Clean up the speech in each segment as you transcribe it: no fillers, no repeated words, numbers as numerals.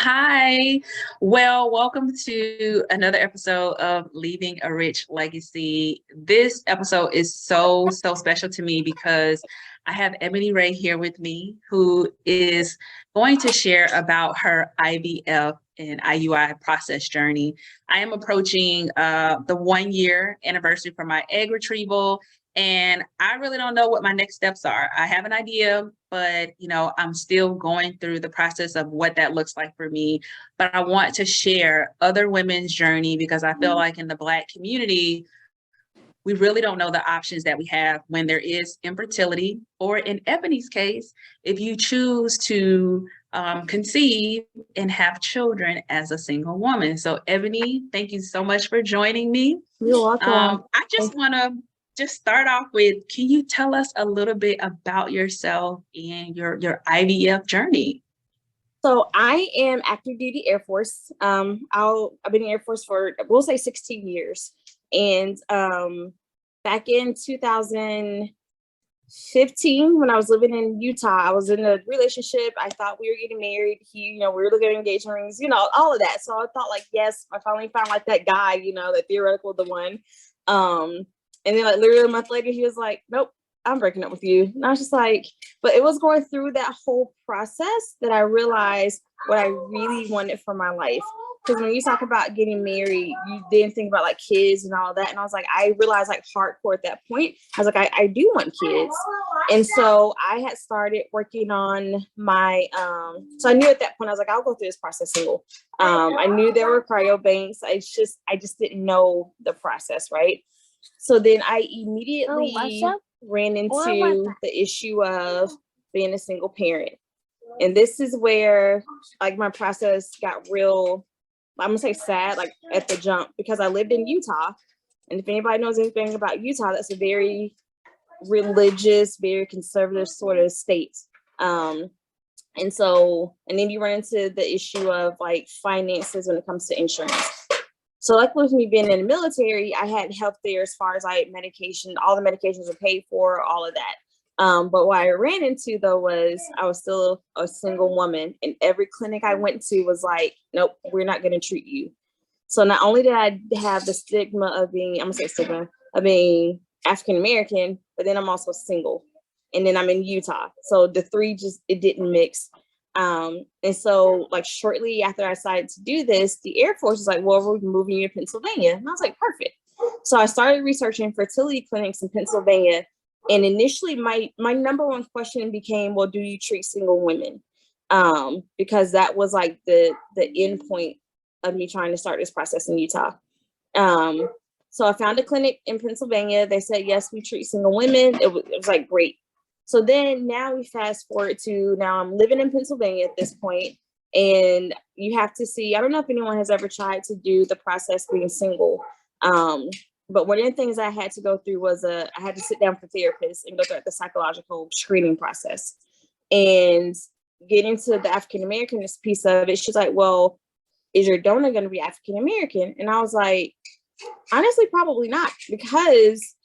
Hi. Well, welcome to another episode of Leaving a Rich Legacy. This episode is so special to me because I have Ebony Ray here with me, who is going to share about her IVF and IUI process journey. I am approaching the 1 year anniversary for my egg retrieval, and I really don't know what my next steps are. I have an idea, but I'm still going through the process of what that looks like for me. But I want to share other women's journey because I feel like in the Black community, we really don't know the options that we have when there is infertility, or in Ebony's case, if you choose to conceive and have children as a single woman. So Ebony, thank you so much for joining me. You're welcome. I just want to start off with, can you tell us a little bit about yourself and your IVF journey? So I am active duty Air Force. I've been in Air Force for, we'll say 16 years. And back in 2015, when I was living in Utah, I was in a relationship. I thought we were getting married. We were looking at engagement rings, all of that. So I thought like, yes, I finally found like that guy, that theoretical, the one. And then like literally a month later, he was like, nope, I'm breaking up with you. And I was just like, but it was going through that whole process that I realized what I really wanted for my life. Because when you talk about getting married, you then think about like kids and all that. And I was like, I realized like hardcore at that point. I was like, I do want kids. And so I had started working on my, so I knew at that point, I was like, I'll go through this process single. I knew there were cryo banks. I just didn't know the process, right? So then I immediately ran into the issue of being a single parent. And this is where like my process got real, I'm gonna say sad, like at the jump, because I lived in Utah. And if anybody knows anything about Utah, that's a very religious, very conservative sort of state. And then you run into the issue of like finances when it comes to insurance. So like with me being in the military, I had health there as far as medication, all the medications were paid for, all of that. But what I ran into though was I was still a single woman, and every clinic I went to was like, nope, we're not going to treat you. So not only did I have the stigma of being, I'm gonna say stigma of being African American, but then I'm also single, and then I'm in Utah. So the three it didn't mix. And so like shortly after I decided to do this, the Air Force was like, well, we're moving you to Pennsylvania. And I was like, perfect. So I started researching fertility clinics in Pennsylvania. And initially my number one question became, well, do you treat single women? Because that was like the end point of me trying to start this process in Utah. So I found a clinic in Pennsylvania. They said, yes, we treat single women. It was like, great. So then now we fast forward to now I'm living in Pennsylvania at this point, and you have to see, I don't know if anyone has ever tried to do the process being single. But one of the things I had to go through was I had to sit down with a therapist and go through the psychological screening process and get into the African American piece of it. She's like, well, is your donor going to be African American? And I was like, honestly, probably not, because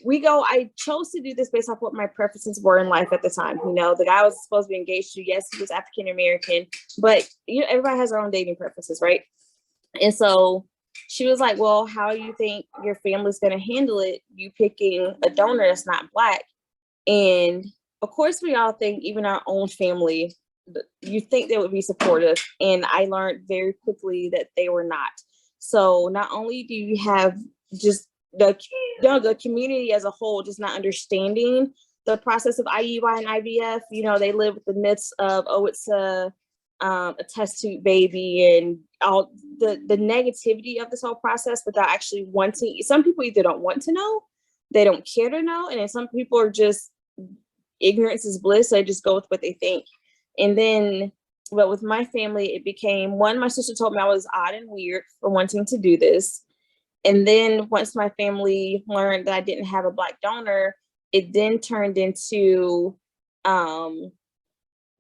I chose to do this based off what my preferences were in life at the time. The guy I was supposed to be engaged to, yes, he was African American, but everybody has their own dating preferences, right? And so she was like, well, how do you think your family's going to handle it, you picking a donor that's not Black? And of course, we all think, even our own family, you think they would be supportive. And I learned very quickly that they were not. So not only do you have just the community as a whole just not understanding the process of IUI and IVF, they live with the myths of, oh, it's a test tube baby, and all the negativity of this whole process without actually wanting. Some people either don't want to know, they don't care to know, and then some people are just, ignorance is bliss, so they just go with what they think. And then, but with my family, it became, one, my sister told me I was odd and weird for wanting to do this. And then once my family learned that I didn't have a Black donor, it then turned into,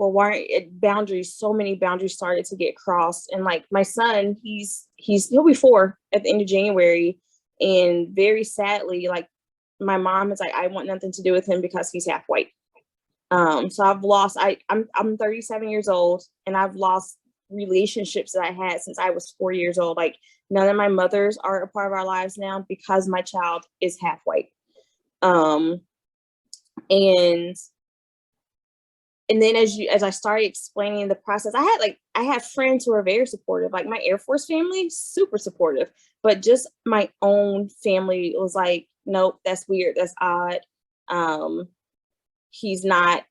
boundaries, so many boundaries started to get crossed. And like my son, he'll be 4 at the end of January. And very sadly, like my mom is like, I want nothing to do with him because he's half white. So I've lost, I'm 37 years old, and I've lost relationships that I had since I was 4 years old. Like none of my mothers are a part of our lives now because my child is half white. And then as I started explaining the process, I had friends who were very supportive, like my Air Force family, super supportive, but just my own family was like, nope, that's weird, that's odd. He's not.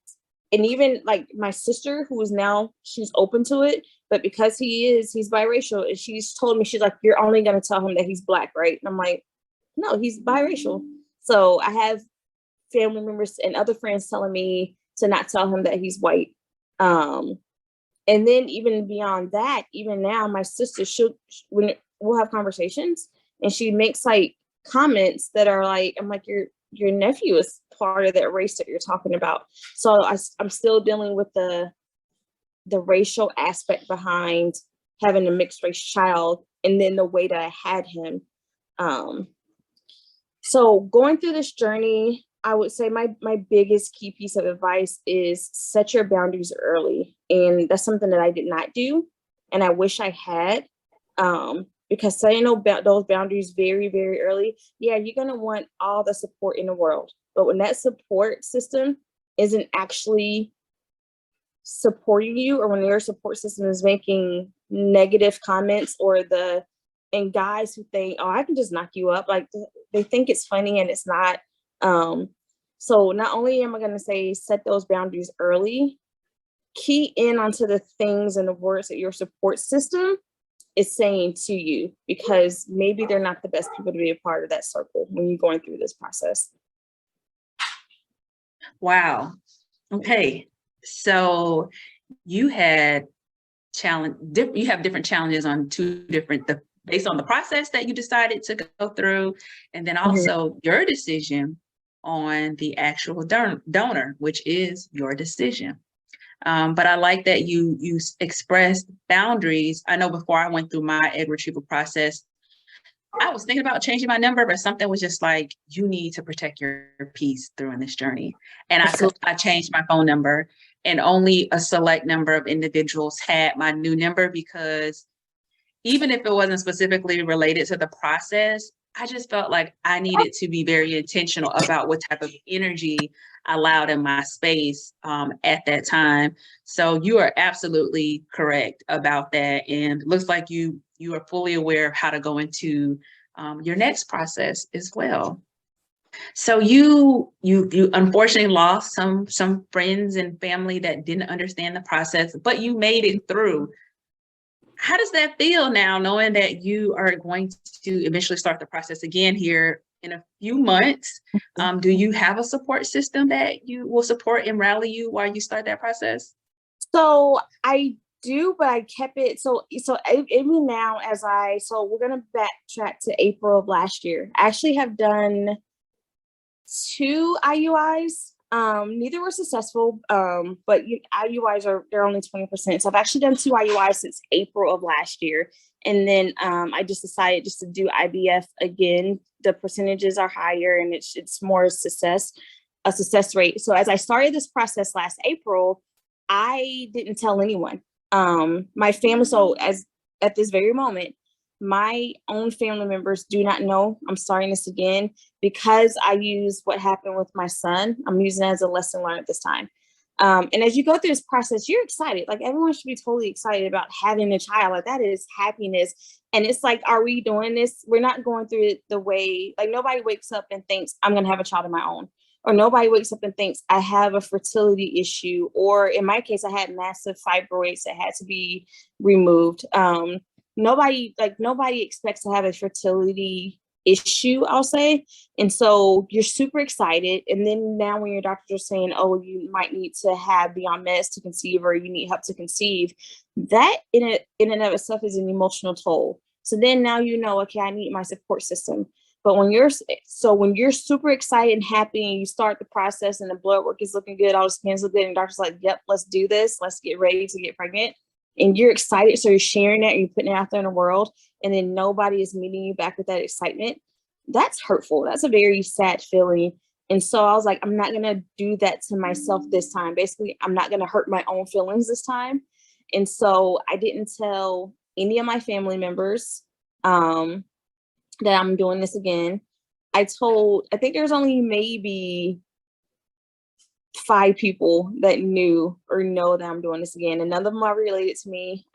And even like my sister, who is now, she's open to it, but because he's biracial, and she's told me, she's like, you're only going to tell him that he's Black, right? And I'm like, no, he's biracial. So I have family members and other friends telling me to not tell him that he's white. And then even beyond that, even now, my sister, when we'll have conversations, and she makes like comments that are like, I'm like, your nephew is part of that race that you're talking about. So I'm still dealing with the racial aspect behind having a mixed race child, and then the way that I had him. So going through this journey, I would say my biggest key piece of advice is set your boundaries early. And that's something that I did not do. And I wish I had, because setting those boundaries very, very early, yeah, you're going to want all the support in the world. But when that support system isn't actually supporting you, or when your support system is making negative comments, and guys who think, oh, I can just knock you up, like they think it's funny and it's not. So not only am I going to say set those boundaries early, key in onto the things and the words that your support system is saying to you, because maybe they're not the best people to be a part of that circle when you're going through this process. Wow. Okay. So you have different challenges on based on the process that you decided to go through, and then also your decision on the actual donor, which is your decision. But I like that you expressed boundaries. I know before I went through my egg retrieval process, I was thinking about changing my number, but something was just like, you need to protect your peace during this journey. And I changed my phone number, and only a select number of individuals had my new number, because even if it wasn't specifically related to the process, I just felt like I needed to be very intentional about what type of energy I allowed in my space at that time. So you are absolutely correct about that. And it looks like you are fully aware of how to go into your next process as well. So you unfortunately lost some friends and family that didn't understand the process, but you made it through. How does that feel now, knowing that you are going to eventually start the process again here in a few months? Do you have a support system that you will support and rally you while you start that process? So I do, but I kept it. So even now, so we're going to backtrack to April of last year. I actually have done 2 IUIs. Neither were successful, but IUIs they're only 20%. So I've actually done 2 IUIs since April of last year. And then I just decided to do IVF again. The percentages are higher, and it's more a success rate. So as I started this process last April, I didn't tell anyone. My family, at this very moment, my own family members do not know I'm starting this again, because I use what happened with my son. I'm using it as a lesson learned this time. And as you go through this process, you're excited. Like, everyone should be totally excited about having a child. Like, that is happiness. And it's like, are we doing this? We're not going through it the way, like, nobody wakes up and thinks I'm going to have a child of my own. Or nobody wakes up and thinks I have a fertility issue. Or in my case, I had massive fibroids that had to be removed. Nobody expects to have a fertility issue, I'll say. And so you're super excited. And then now when your doctors are saying, oh, you might need to have beyond meds to conceive, or you need help to conceive, that in and of itself is an emotional toll. So then now, okay, I need my support system. But when you're super excited and happy, and you start the process and the blood work is looking good, all the scans look good, and the doctor's like, yep, let's do this. Let's get ready to get pregnant. And you're excited, so you're sharing it, you're putting it out there in the world, and then nobody is meeting you back with that excitement. That's hurtful. That's a very sad feeling. And so I was like, I'm not going to do that to myself this time. Basically, I'm not going to hurt my own feelings this time. And so I didn't tell any of my family members that I'm doing this again. I think there's only maybe 5 people that knew or know that I'm doing this again, and none of them are related to me.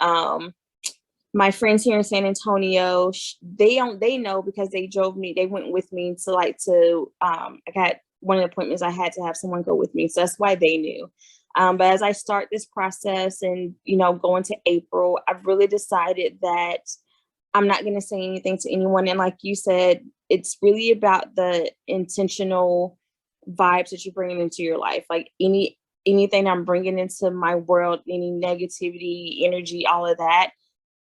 My friends here in San Antonio, they know because they went with me to I got one of the appointments, I had to have someone go with me, so that's why they knew. But as I start this process and, go into April, I've really decided that I'm not going to say anything to anyone. And like you said, it's really about the intentional vibes that you're bringing into your life. Like anything I'm bringing into my world, any negativity, energy, all of that,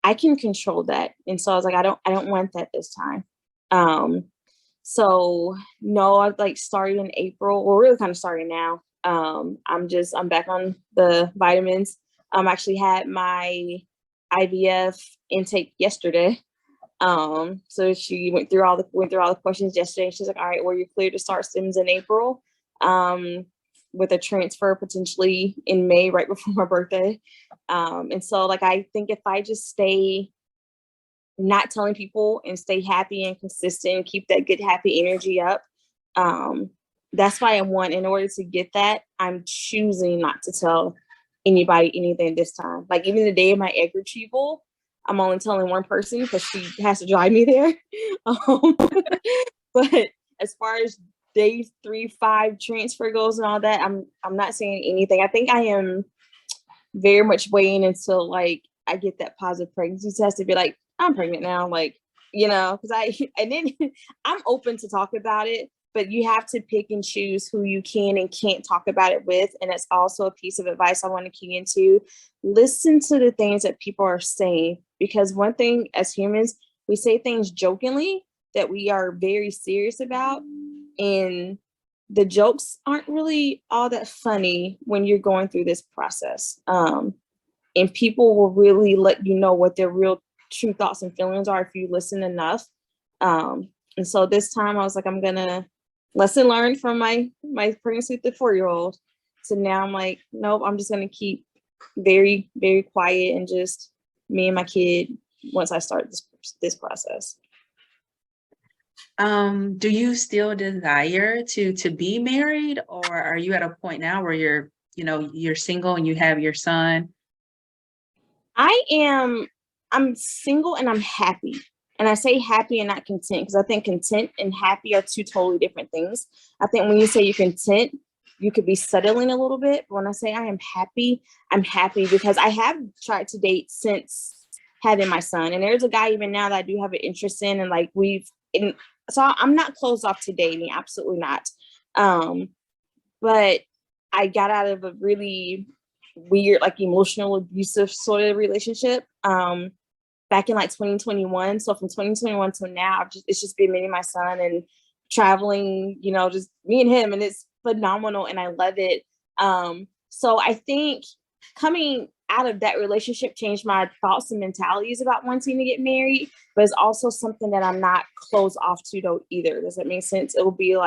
I can control that. And so I was like, I don't want that this time. So no, I started in April, or really kind of starting now. I'm back on the vitamins. Actually had my IVF intake yesterday. So she went through all the questions yesterday. She's like, all right, well, you're clear to start Sims in April, with a transfer potentially in May, right before my birthday. And so I think if I just stay not telling people and stay happy and consistent, keep that good, happy energy up. That's why in order to get that, I'm choosing not to tell anybody anything this time. Like even the day of my egg retrieval, I'm only telling one person because she has to drive me there. But as far as day 3, 5 transfer goes and all that, I'm not saying anything. I think I am very much waiting until I get that positive pregnancy test to be like, I'm pregnant now, because I'm open to talk about it, but you have to pick and choose who you can and can't talk about it with. And that's also a piece of advice I want to key into. Listen to the things that people are saying, because one thing as humans, we say things jokingly that we are very serious about, and the jokes aren't really all that funny when you're going through this process. And people will really let you know what their real true thoughts and feelings are if you listen enough. And so this time I was like, I'm gonna lesson learned from my pregnancy with the 4-year-old. So now I'm like, nope, I'm just gonna keep very, very quiet and just me and my kid once I start this process. Do you still desire to be married, or are you at a point now where you're single and you have your son? I'm single and I'm happy. And I say happy and not content, because I think content and happy are 2 totally different things. I think when you say you're content, you could be settling a little bit. But when I say I am happy, I'm happy because I have tried to date since having my son. And there's a guy even now that I do have an interest in, and so I'm not closed off to dating, absolutely not. But I got out of a really weird, emotional abusive sort of relationship back in 2021. So from 2021 to now, it's just been me and my son and traveling, just me and him, and it's phenomenal and I love it. So I think coming out of that relationship changed my thoughts and mentalities about wanting to get married, but it's also something that I'm not closed off to though either. Does that make sense? It will be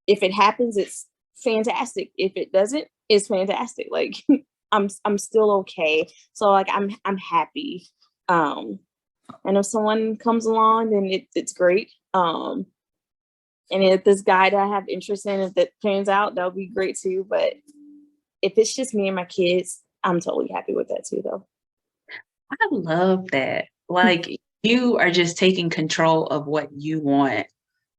if it happens, it's fantastic. If it doesn't, it's fantastic. I'm still okay. So I'm happy. And if someone comes along, then it's great. And if this guy that I have interest in, if that pans out, that'll be great too. But if it's just me and my kids, I'm totally happy with that too, though. I love that. You are just taking control of what you want.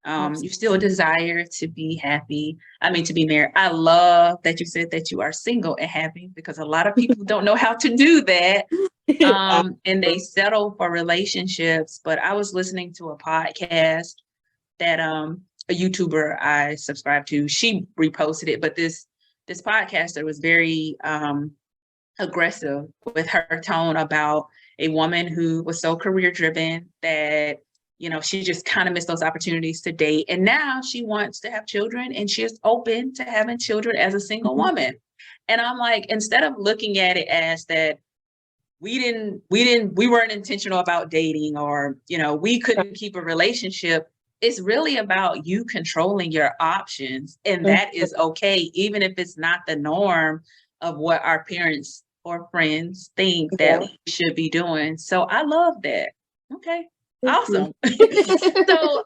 You still desire to be happy. To be married. I love that you said that you are single and happy, because a lot of people don't know how to do that. And they settle for relationships. But I was listening to a podcast that a YouTuber I subscribe to, she reposted it, but this podcaster was very aggressive with her tone about a woman who was so career driven that she just kind of missed those opportunities to date. And now she wants to have children, and she is open to having children as a single woman. And I'm like, instead of looking at it as that we weren't intentional about dating, or, we couldn't keep a relationship, it's really about you controlling your options. And that is okay, even if it's not the norm of what our parents or friends think Yeah. that we should be doing. So I love that. Okay. Thank Awesome. you. So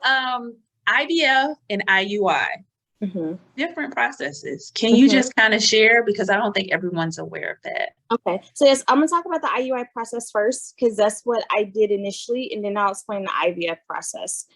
IVF and IUI, Mhm. different processes. Can you Mhm. just kind of share? Because I don't think everyone's aware of that. Okay, so yes, I'm gonna talk about the IUI process first because that's what I did initially, and then I'll explain the IVF process.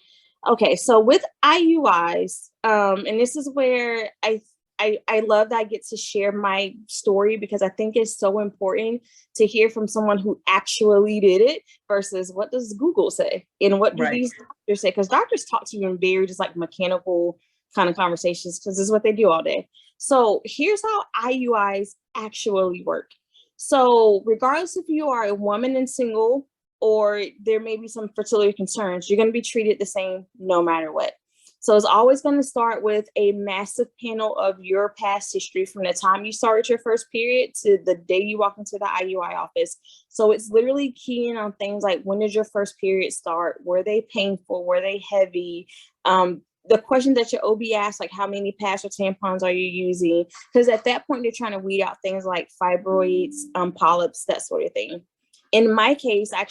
Okay, so with IUIs, and this is where I love that I get to share my story because I think it's so important to hear from someone who actually did it versus what does Google say and what do Right. these doctors say? Because doctors talk to you in very just like mechanical kind of conversations because this is what they do all day. So here's how IUIs actually work. So regardless if you are a woman and single, or there may be some fertility concerns, you're going to be treated the same no matter what. So it's always going to start with a massive panel of your past history from the time you started your first period to the day you walk into the IUI office. So it's literally keying on things like, when did your first period start? Were they painful? Were they heavy? The question that your OB asks, like how many pads or tampons are you using? Because at that point, they're trying to weed out things like fibroids, polyps, that sort of thing. In my case, I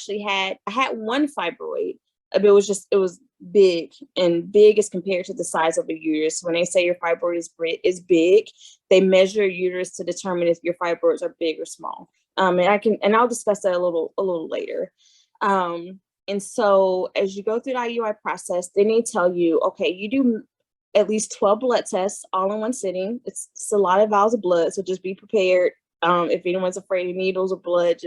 had one fibroid, but it was big, and big as compared to the size of the uterus. When they say your fibroid is big, they measure uterus to determine if your fibroids are big or small. And I'll discuss that a little later. And so as you go through the IUI process, then they tell you, okay, you do at least 12 blood tests all in one sitting. It's a lot of vials of blood, so just be prepared. If anyone's afraid of needles or blood,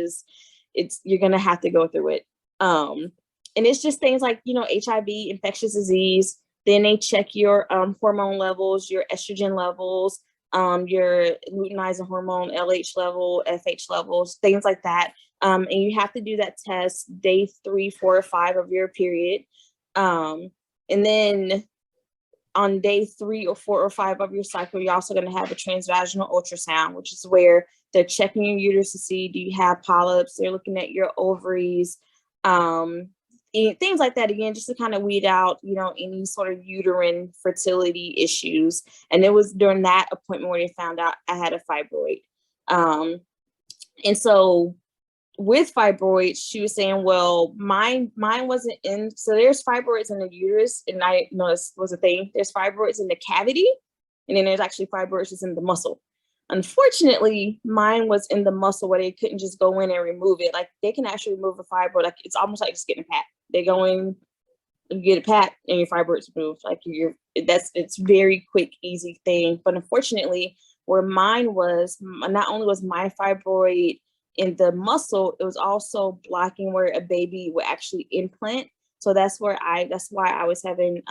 you're gonna have to go through it. And it's just things like, HIV, infectious disease. Then they check your hormone levels, your estrogen levels, your luteinizing hormone, LH level, FH levels, things like that. And you have to do that test day 3, 4, or 5 of your period. And then on day 3 or 4 or 5 of your cycle, you're also going to have a transvaginal ultrasound, which is where they're checking your uterus to see, do you have polyps? They're looking at your ovaries, things like that, again, just to kind of weed out, any sort of uterine fertility issues. And it was during that appointment where they found out I had a fibroid. And so with fibroids, she was saying, well, mine wasn't in. So there's fibroids in the uterus, and I know this was a thing. There's fibroids in the cavity, and then there's actually fibroids just in the muscle. Unfortunately, mine was in the muscle where they couldn't just go in and remove it. Like, they can actually remove a fibroid. Like, it's almost like just getting a pat. They go in, you get a pat, and your fibroid's removed. Like, it's very quick, easy thing. But unfortunately, where mine was, not only was my fibroid in the muscle, it was also blocking where a baby would actually implant. So that's why I was having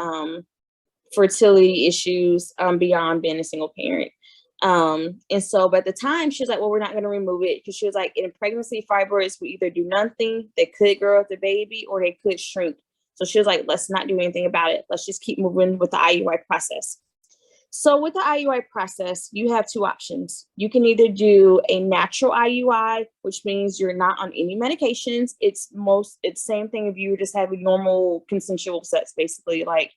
fertility issues beyond being a single parent. And so by the time, she was like, well, we're not going to remove it, because she was like, in pregnancy, fibroids will either do nothing, they could grow with the baby, or they could shrink. So she was like, let's not do anything about it. Let's just keep moving with the IUI process. So with the IUI process, you have 2 options. You can either do a natural IUI, which means you're not on any medications. It's same thing if you were just having normal consensual sex, basically. Like,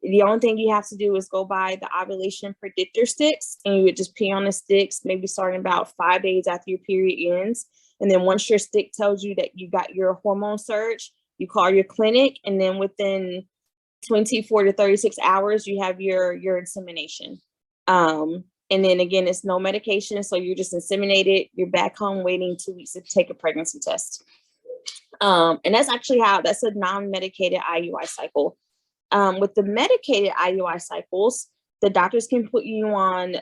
the only thing you have to do is go buy the ovulation predictor sticks, and you would just pee on the sticks, maybe starting about 5 days after your period ends. And then once your stick tells you that you got your hormone surge, you call your clinic, and then within 24 to 36 hours, you have your insemination. And then again, it's no medication. So you're just inseminated. You're back home waiting 2 weeks to take a pregnancy test. And that's a non-medicated IUI cycle. With the medicated IUI cycles, the doctors can put you on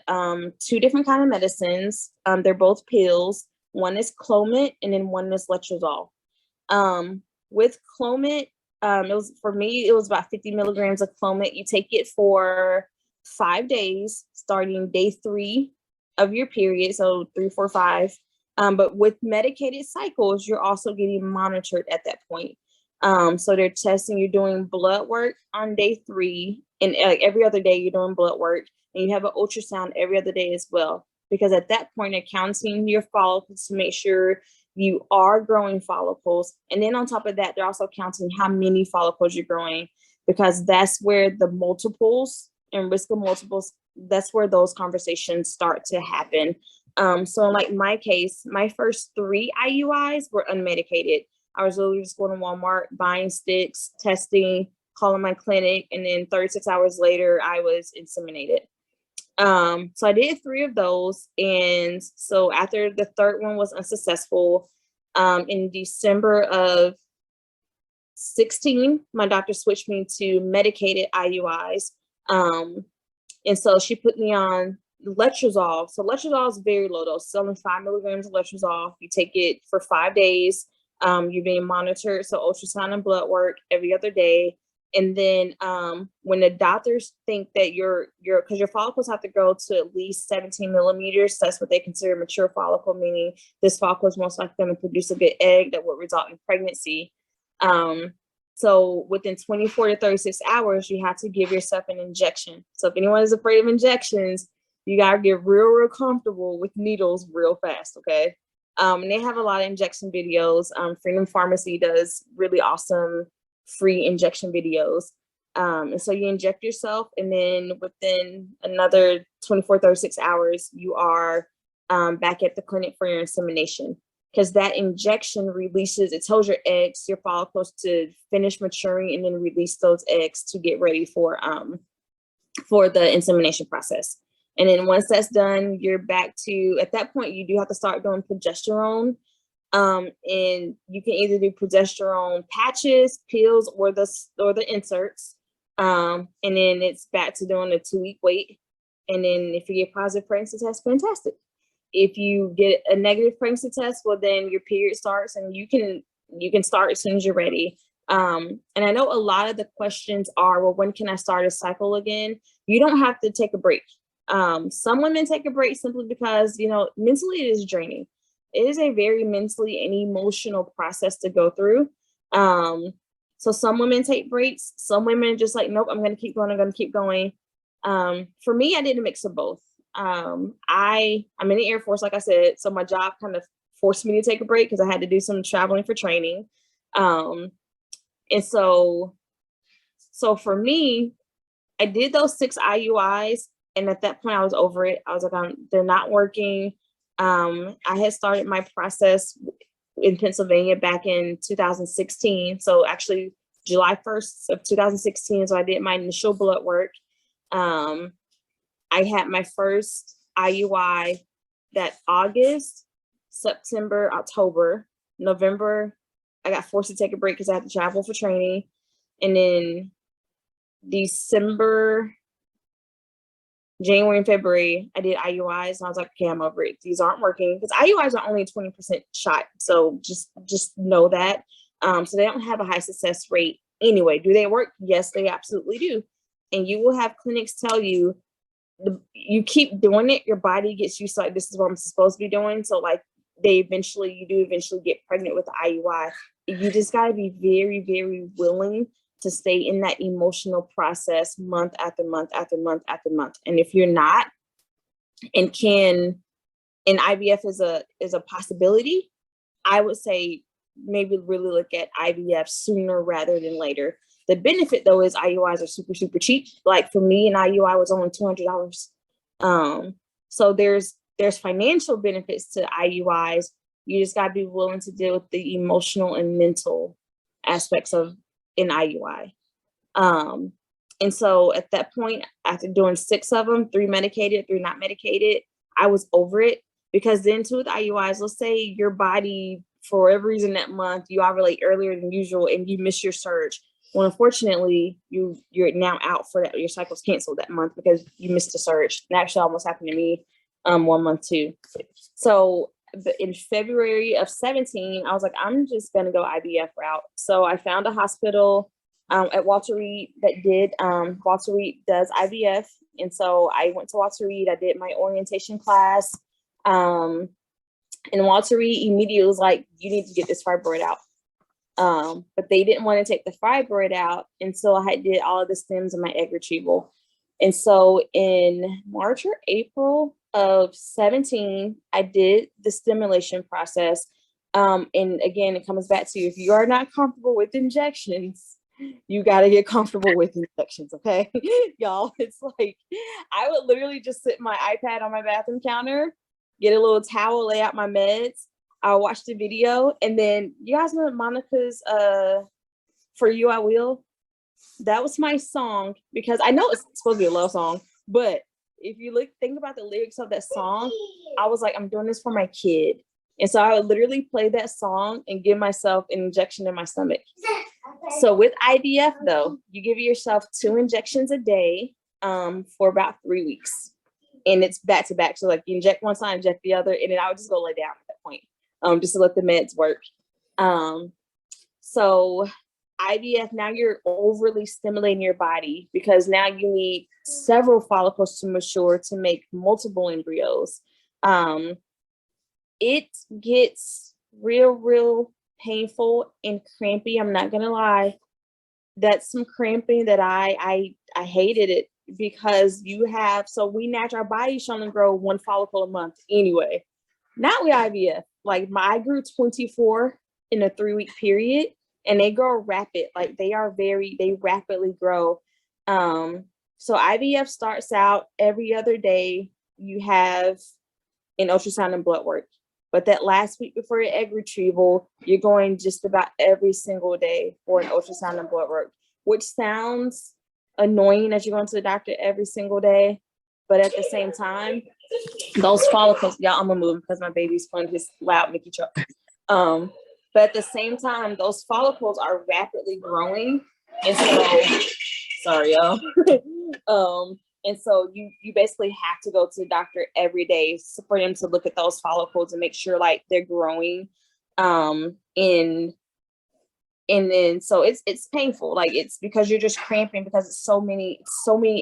2 different kinds of medicines. They're both pills. One is Clomid, and then one is Letrozole. With Clomid, it was about 50 milligrams of Clomid. You take it for 5 days, starting day 3 of your period, so 3, 4, 5. But with medicated cycles, you're also getting monitored at that point. So they're testing, you're doing blood work on day 3, and every other day you're doing blood work, and you have an ultrasound every other day as well. Because at that point, they're counting your follicles to make sure you are growing follicles. And then on top of that, they're also counting how many follicles you're growing, because that's where the multiples and risk of multiples, that's where those conversations start to happen. So in like my case, my first 3 IUIs were unmedicated. I was literally just going to Walmart, buying sticks, testing, calling my clinic, and then 36 hours later, I was inseminated. So I did 3 of those. And so after the third one was unsuccessful, in December of 16, my doctor switched me to medicated IUIs. And so she put me on letrozole. So letrozole is very low dose. It's only 5 milligrams of letrozole. You take it for 5 days. You're being monitored. So ultrasound and blood work every other day. And then when the doctors think that because your follicles have to grow to at least 17 millimeters, that's what they consider mature follicle, meaning this follicle is most likely going to produce a good egg that will result in pregnancy. So within 24 to 36 hours, you have to give yourself an injection. So if anyone is afraid of injections, you got to get real comfortable with needles real fast, okay? And they have a lot of injection videos. Freedom Pharmacy does really awesome free injection videos. And so you inject yourself, and then within another 24, 36 hours, you are back at the clinic for your insemination. Because that injection releases, it tells your eggs, your follicles to finish maturing and then release those eggs to get ready for the insemination process. And then once that's done, you're back to, at that point, you do have to start doing progesterone. And you can either do progesterone patches, pills, or the inserts. And then it's back to doing a 2-week wait. And then if you get positive pregnancy test, fantastic. If you get a negative pregnancy test, well, then your period starts, and you can start as soon as you're ready. And I know a lot of the questions are, well, when can I start a cycle again? You don't have to take a break. Some women take a break simply because, mentally it is draining. It is a very mentally and emotional process to go through. So some women take breaks. Some women are just like, nope, I'm going to keep going. I'm going to keep going. For me, I did a mix of both. I'm in the Air Force, like I said, so my job kind of forced me to take a break because I had to do some traveling for training. And so for me, I did those 6 IUIs, and at that point I was over it. I was like, they're not working. I had started my process in Pennsylvania back in 2016. So actually July 1st of 2016. So I did my initial blood work. I had my first IUI that August, September, October, November. I got forced to take a break because I had to travel for training. And then December, January, and February, I did IUIs, and I was like, okay, I'm over it. These aren't working, because IUIs are only 20% shot. So just know that. So they don't have a high success rate anyway. Do they work? Yes, they absolutely do. And you will have clinics tell you, you keep doing it, your body gets used to, like, this is what I'm supposed to be doing. So like you do eventually get pregnant with the IUI. You just got to be very, very willing to stay in that emotional process month after month after month after month. And if you're not, and IVF is a possibility, I would say maybe really look at IVF sooner rather than later. The benefit, though, is IUIs are super, super cheap. Like for me, an IUI was only $200. So there's financial benefits to IUIs. You just got to be willing to deal with the emotional and mental aspects of an IUI. And so at that point, after doing 6 of them, 3 medicated, 3 not medicated, I was over it. Because then too with IUIs, let's say your body, for whatever reason that month, you ovulate earlier than usual and you miss your surge. Well, unfortunately, you're now out for that. Your cycle's canceled that month because you missed a surge. And actually almost happened to me 1 month too. So in February of 17, I was like, I'm just going to go IVF route. So I found a hospital at Walter Reed that did, Walter Reed does IVF. And so I went to Walter Reed. I did my orientation class. And Walter Reed immediately was like, you need to get this fibroid out. But they didn't want to take the fibroid out until I did all of the stems in my egg retrieval. And so in March or April of 17, I did the stimulation process. And again, it comes back to, if you are not comfortable with injections, you got to get comfortable with injections. Okay, y'all, it's like, I would literally just sit my iPad on my bathroom counter, get a little towel, lay out my meds. I'll watch the video. And then you guys know Monica's For You I Will? That was my song, because I know it's supposed to be a love song, but if you think about the lyrics of that song, I was like, I'm doing this for my kid. And so I would literally play that song and give myself an injection in my stomach. So with IVF though, you give yourself 2 injections a day for about 3 weeks. And it's back to back. So like you inject one side, inject the other, and then I would just go lay down at that point, just to let the meds work. So IVF, now you're overly stimulating your body, because now you need several follicles to mature to make multiple embryos. It gets real painful and crampy. I'm not gonna lie. That's some cramping that I hated it, because our body's trying to grow 1 follicle a month anyway. Not with IVF. Like I grew 24 in a 3-week period, and they grow rapid. Like they rapidly grow. So IVF starts out every other day. You have an ultrasound and blood work. But that last week before your egg retrieval, you're going just about every single day for an ultrasound and blood work, which sounds annoying as you're going to the doctor every single day. But at the same time, those follicles, y'all, I'm gonna move because my baby's playing his loud Mickey truck. But at the same time, those follicles are rapidly growing. And so, sorry, y'all. And so you basically have to go to the doctor every day for them to look at those follicles and make sure like they're growing. And then so it's painful. Like it's because you're just cramping, because it's so many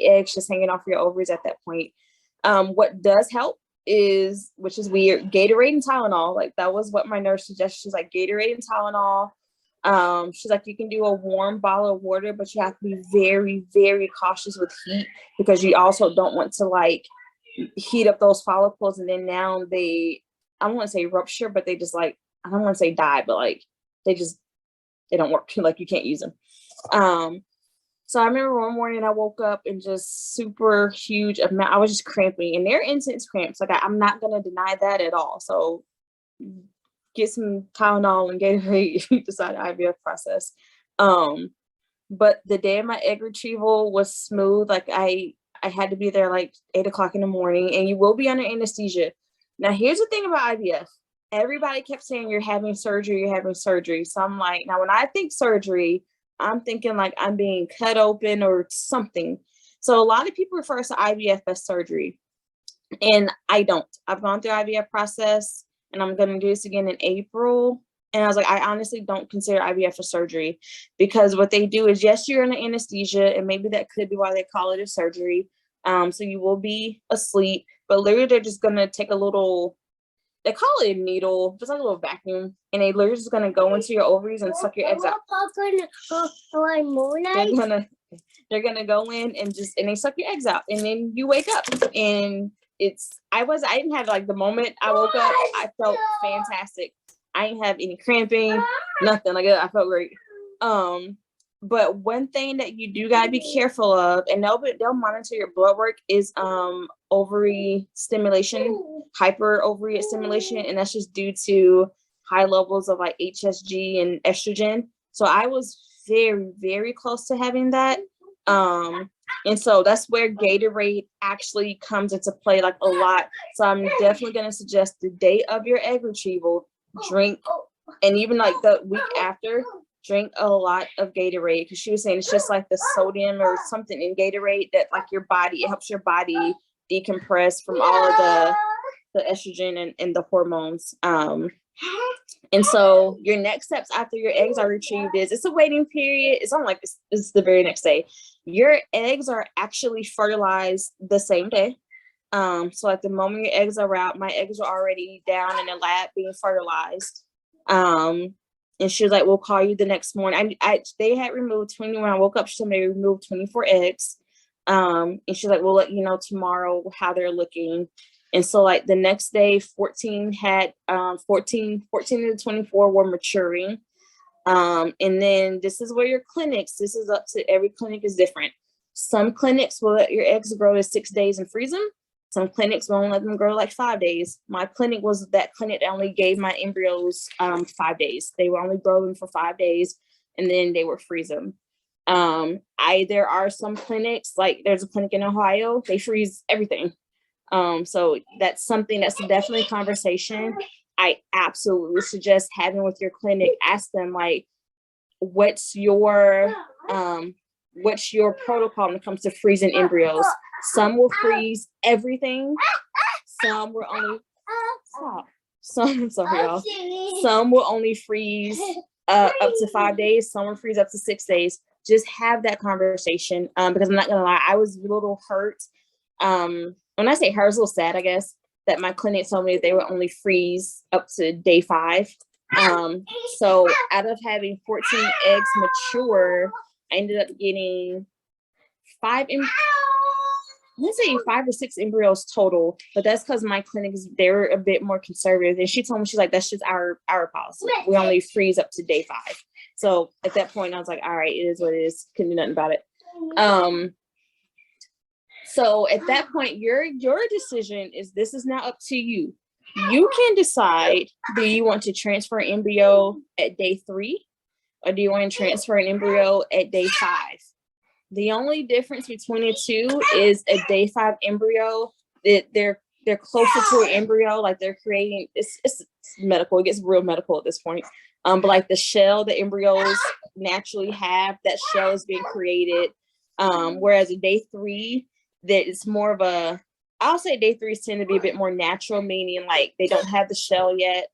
eggs just hanging off your ovaries at that point. What does help is, which is weird, Gatorade and Tylenol. Like that was what my nurse suggested. She's like, Gatorade and Tylenol. She's like, you can do a warm bottle of water, but you have to be very, very cautious with heat, because you also don't want to like heat up those follicles. And then now I don't want to say rupture, but they just like, I don't want to say die, but like they don't work. Like you can't use them. So I remember one morning I woke up and just super huge amount. I was just cramping, and they're intense cramps. Like I'm not going to deny that at all. So get some Tylenol and Gatorade if you decide IVF process. But the day of my egg retrieval was smooth. Like I had to be there like 8 o'clock in the morning, and you will be under anesthesia. Now, here's the thing about IVF. Everybody kept saying you're having surgery. So I'm like, now when I think surgery, I'm thinking like I'm being cut open or something. So a lot of people refer to IVF as surgery, and I don't. I've gone through IVF process, and I'm going to do this again in April. And I was like, I honestly don't consider IVF a surgery, because what they do is, yes, you're in anesthesia, and maybe that could be why they call it a surgery. So you will be asleep, but literally they're just going to take a little, they call it a needle, just like a little vacuum, and they literally just going to go into your ovaries and suck your eggs out. They're going to go in and they suck your eggs out, and then you wake up, and I didn't have like the moment I woke up, I felt fantastic. I didn't have any cramping, nothing like that. I felt great. But one thing that you do gotta be careful of, and they'll monitor your blood work, is ovary stimulation, hyper ovary stimulation, and that's just due to high levels of like HSG and estrogen. So I was very, very close to having that. And so that's where Gatorade actually comes into play like a lot. So I'm definitely going to suggest the day of your egg retrieval, drink, and even like the week after, drink a lot of Gatorade, because she was saying it's just like the sodium or something in Gatorade that like it helps your body decompress from all of the estrogen and the hormones. And so your next steps after your eggs are retrieved is, it's a waiting period. It's not like it's the very next day. Your eggs are actually fertilized the same day. So at the moment your eggs are out, my eggs are already down in the lab being fertilized. And she was like, we'll call you the next morning. They had removed 20 when I woke up. She told me they removed 24 eggs. And she's like, we'll let you know tomorrow how they're looking. And so like the next day, 14 to 24 were maturing. And then this is where your clinics, this is up to every clinic is different. Some clinics will let your eggs grow to 6 days and freeze them. Some clinics won't let them grow like 5 days. My clinic was that clinic that only gave my embryos 5 days. They would only grow them for 5 days, and then they would freeze them. There are some clinics, like there's a clinic in Ohio, they freeze everything. So that's something that's definitely a conversation I absolutely suggest having with your clinic. Ask them, like, what's your protocol when it comes to freezing embryos? Some will freeze everything. Some will only sorry, y'all. Some will only freeze up to 5 days. Some will freeze up to 6 days. Just have that conversation, because I'm not gonna lie, I was a little hurt. When I say hurt, I was a little sad, I guess, that my clinic told me that they would only freeze up to day 5. So out of having 14 eggs mature, I ended up getting 5 or 6 embryos total, but that's because my clinics, they're a bit more conservative. And she told me, she's like, that's just our policy. We only freeze up to day 5. So at that point, I was like, all right, it is what it is. Couldn't do nothing about it. So at that point, your decision is, this is now up to you. You can decide, do you want to transfer an embryo at day 3, or do you want to transfer an embryo at day 5? The only difference between the two is a day 5 embryo, that they're closer to an embryo, like they're creating, it's medical, it gets real medical at this point. But like the shell the embryos naturally have, that shell is being created. Whereas a day 3, that it's more of a, I'll say day 3s tend to be a bit more natural, meaning like they don't have the shell yet.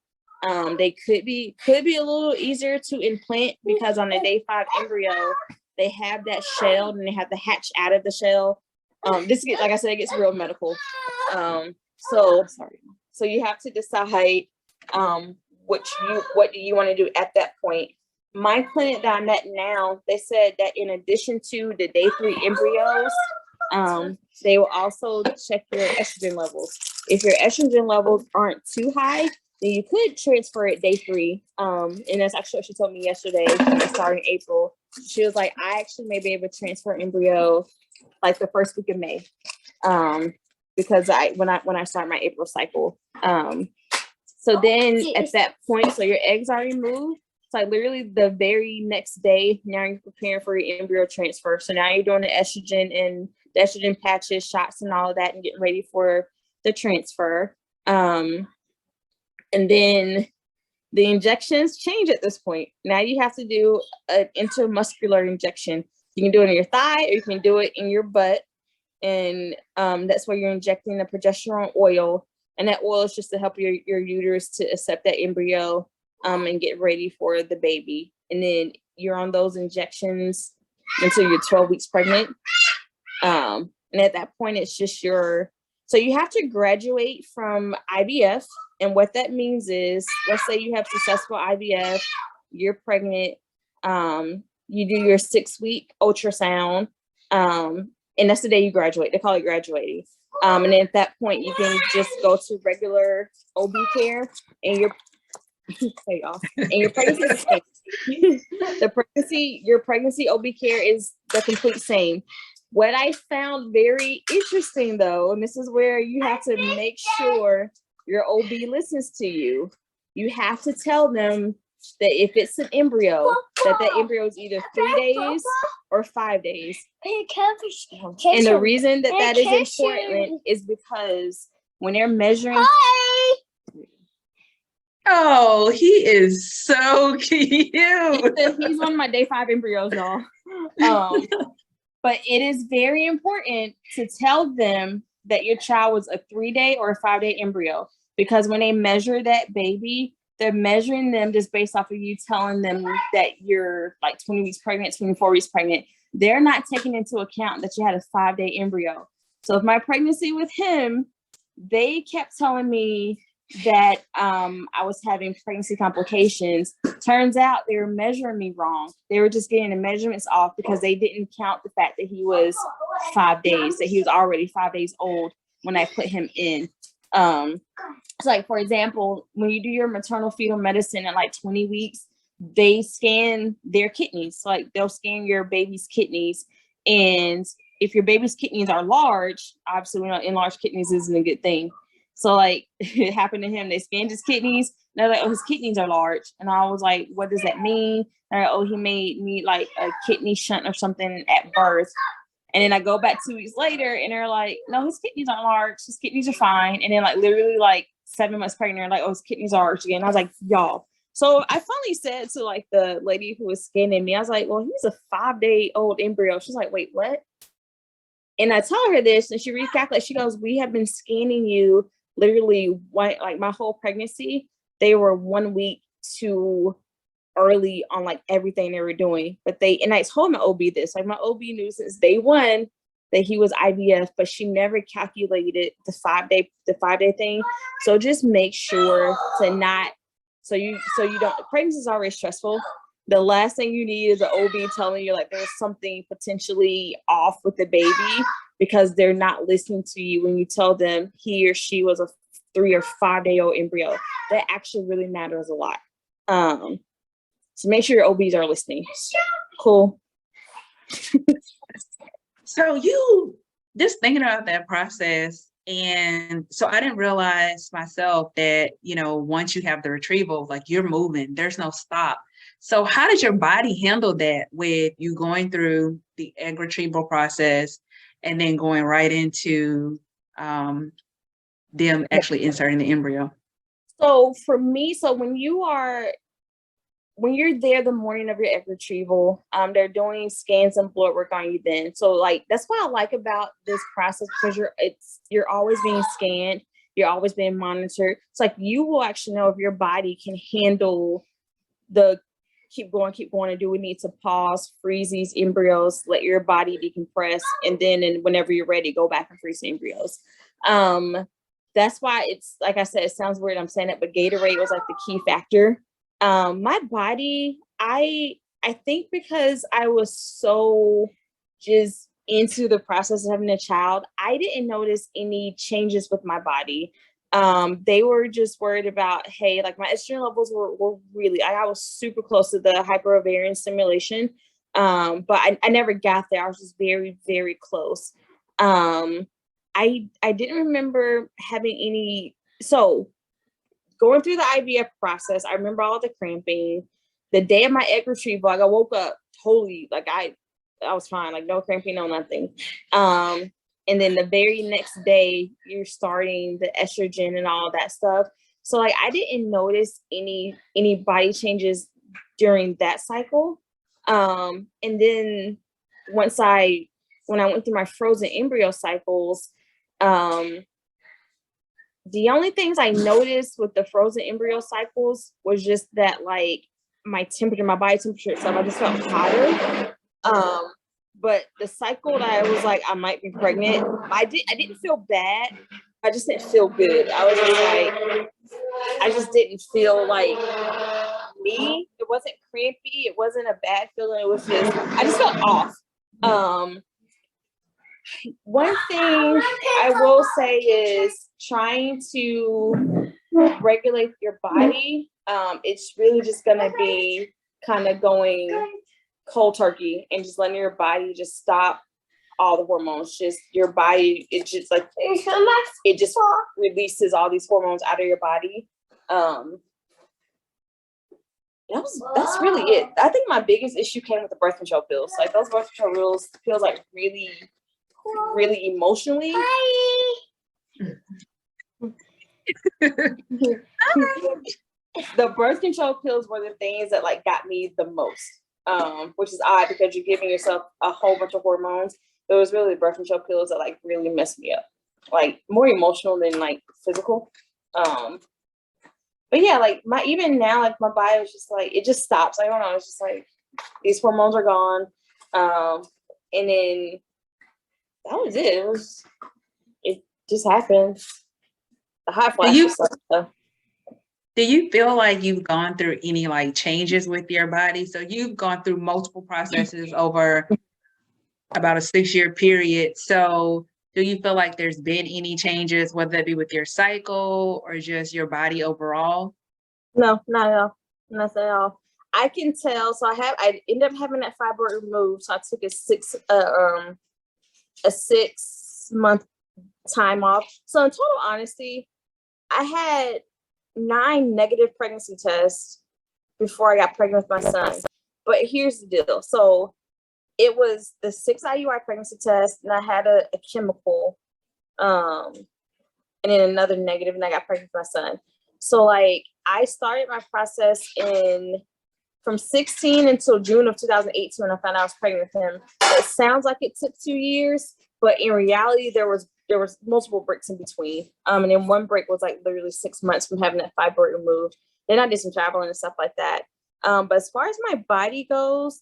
They could be a little easier to implant, because on a day 5 embryo, they have that shell and they have to hatch out of the shell. This gets, like I said, it gets real medical. So you have to decide what do you want to do at that point. My clinic that I'm at now, they said that in addition to the day 3 embryos, they will also check your estrogen levels. If your estrogen levels aren't too high, then you could transfer it day 3. And that's actually what she told me yesterday, starting April. She was like, I actually may be able to transfer embryo like the first week of May. Because when I start my April cycle. So then at that point, so your eggs are removed. It's like literally the very next day, now you're preparing for your embryo transfer. So now you're doing the estrogen patches, shots and all of that, and getting ready for the transfer. And then the injections change at this point. Now you have to do an intramuscular injection. You can do it in your thigh, or you can do it in your butt. And that's where you're injecting the progesterone oil. And that oil is just to help your uterus to accept that embryo and get ready for the baby. And then you're on those injections until you're 12 weeks pregnant. And at that point, it's just so you have to graduate from IVF. And what that means is, let's say you have successful IVF, you're pregnant, you do your 6-week ultrasound, and that's the day you graduate. They call it graduating. And then at that point, you can just go to regular OB care, and your pregnancy your pregnancy OB care is the complete same. What I found very interesting, though, and this is where you have to make sure your OB listens to you. You have to tell them that if it's an embryo, that embryo is either 3 days or 5 days. And the reason that is important is because when they're measuring. Oh, he is so cute. He's one of my day 5 embryos, y'all. But it is very important to tell them that your child was a 3-day or a 5-day embryo, because when they measure that baby, they're measuring them just based off of you telling them that you're like 20 weeks pregnant, 24 weeks pregnant. They're not taking into account that you had a 5-day embryo. So if my pregnancy with him, they kept telling me that I was having pregnancy complications. Turns out they were measuring me wrong. They were just getting the measurements off because they didn't count the fact that he was 5 days, that he was already 5 days old when I put him in. So like, for example, when you do your maternal fetal medicine at like 20 weeks, they scan their kidneys. So like they'll scan your baby's kidneys, and if your baby's kidneys are large, obviously we know enlarged kidneys isn't a good thing. So like it happened to him. They scanned his kidneys. They're like, oh, his kidneys are large. And I was like, what does that mean? They're like, oh, he made me like a kidney shunt or something at birth. And then I go back 2 weeks later and they're like, no, his kidneys aren't large. His kidneys are fine. And then like literally like 7 months pregnant, they're like, oh, his kidneys are large again. I was like, y'all. So I finally said to like the lady who was scanning me, I was like, well, he's a 5-day-old embryo. She's like, wait, what? And I tell her this and she recalculates. She goes, we have been scanning you literally like my whole pregnancy. They were 1 week too early on like everything they were doing. But and I told my OB this, like my OB knew since day one that he was IVF, but she never calculated the 5-day thing. So just make sure to not, so you don't, pregnancy is already stressful. The last thing you need is an OB telling you like there's something potentially off with the baby because they're not listening to you when you tell them he or she was a 3 or 5-day-old embryo. That actually really matters a lot. So make sure your OBs are listening. Cool. So you just thinking about that process, and so I didn't realize myself that, you know, once you have the retrieval, like you're moving, there's no stop. So how did your body handle that with you going through the egg retrieval process and then going right into them actually inserting the embryo? So for me, so when you're there the morning of your egg retrieval, they're doing scans and blood work on you then. So like, that's what I like about this process, because you're always being scanned. You're always being monitored. It's like, you will actually know if your body can handle the keep going, and do we need to pause, freeze these embryos, let your body decompress, and then whenever you're ready, go back and freeze the embryos. That's why it's, like I said, it sounds weird I'm saying it, but Gatorade was like the key factor. My body, I think because I was so just into the process of having a child, I didn't notice any changes with my body. They were just worried about, hey, like my estrogen levels were really, I was super close to the hyperovarian stimulation. But I never got there. I was just very, very close. I didn't remember having any, so going through the IVF process, I remember all the cramping. The day of my egg retrieval, like I woke up totally, like I was fine, like no cramping, no nothing. And then the very next day, you're starting the estrogen and all that stuff. So like I didn't notice any body changes during that cycle. And then when I went through my frozen embryo cycles, the only things I noticed with the frozen embryo cycles was just that like my temperature, my body temperature itself, I just felt hotter. But the cycle that I was like, I might be pregnant, I didn't feel bad. I just didn't feel good. I was just like, I just didn't feel like me. It wasn't crampy. It wasn't a bad feeling. It was just, I just felt off. One thing I will say is trying to regulate your body. It's really just going to be kind of going cold turkey and just letting your body just stop all the hormones. Just your body, it just like, it just releases all these hormones out of your body. That's really it. I think my biggest issue came with the birth control pills. Like those birth control pills like really emotionally. The birth control pills were the things that like got me the most, which is odd because you're giving yourself a whole bunch of hormones. It was really the birth control pills that like really messed me up, like more emotional than like physical. But yeah, like even now, like my body was just like, it just stops. I don't know. It's just like these hormones are gone. And then that was it. It just happened. The hot flash was like, do you feel like you've gone through any like changes with your body? So you've gone through multiple processes over about a 6-year period. So do you feel like there's been any changes, whether that be with your cycle or just your body overall? No, not at all. Nothing at all. I can tell. So I ended up having that fibroid removed. So I took a a 6-month time off. So in total honesty, I had 9 negative pregnancy tests before I got pregnant with my son. But here's the deal. So it was the 6 IUI pregnancy tests, and I had a chemical, and then another negative, and I got pregnant with my son. So like I started my process from 16 until June of 2018 when I found out I was pregnant with him. It sounds like it took 2 years, but in reality, there was multiple breaks in between. And then one break was like literally 6 months from having that fibroid removed. Then I did some traveling and stuff like that. But as far as my body goes,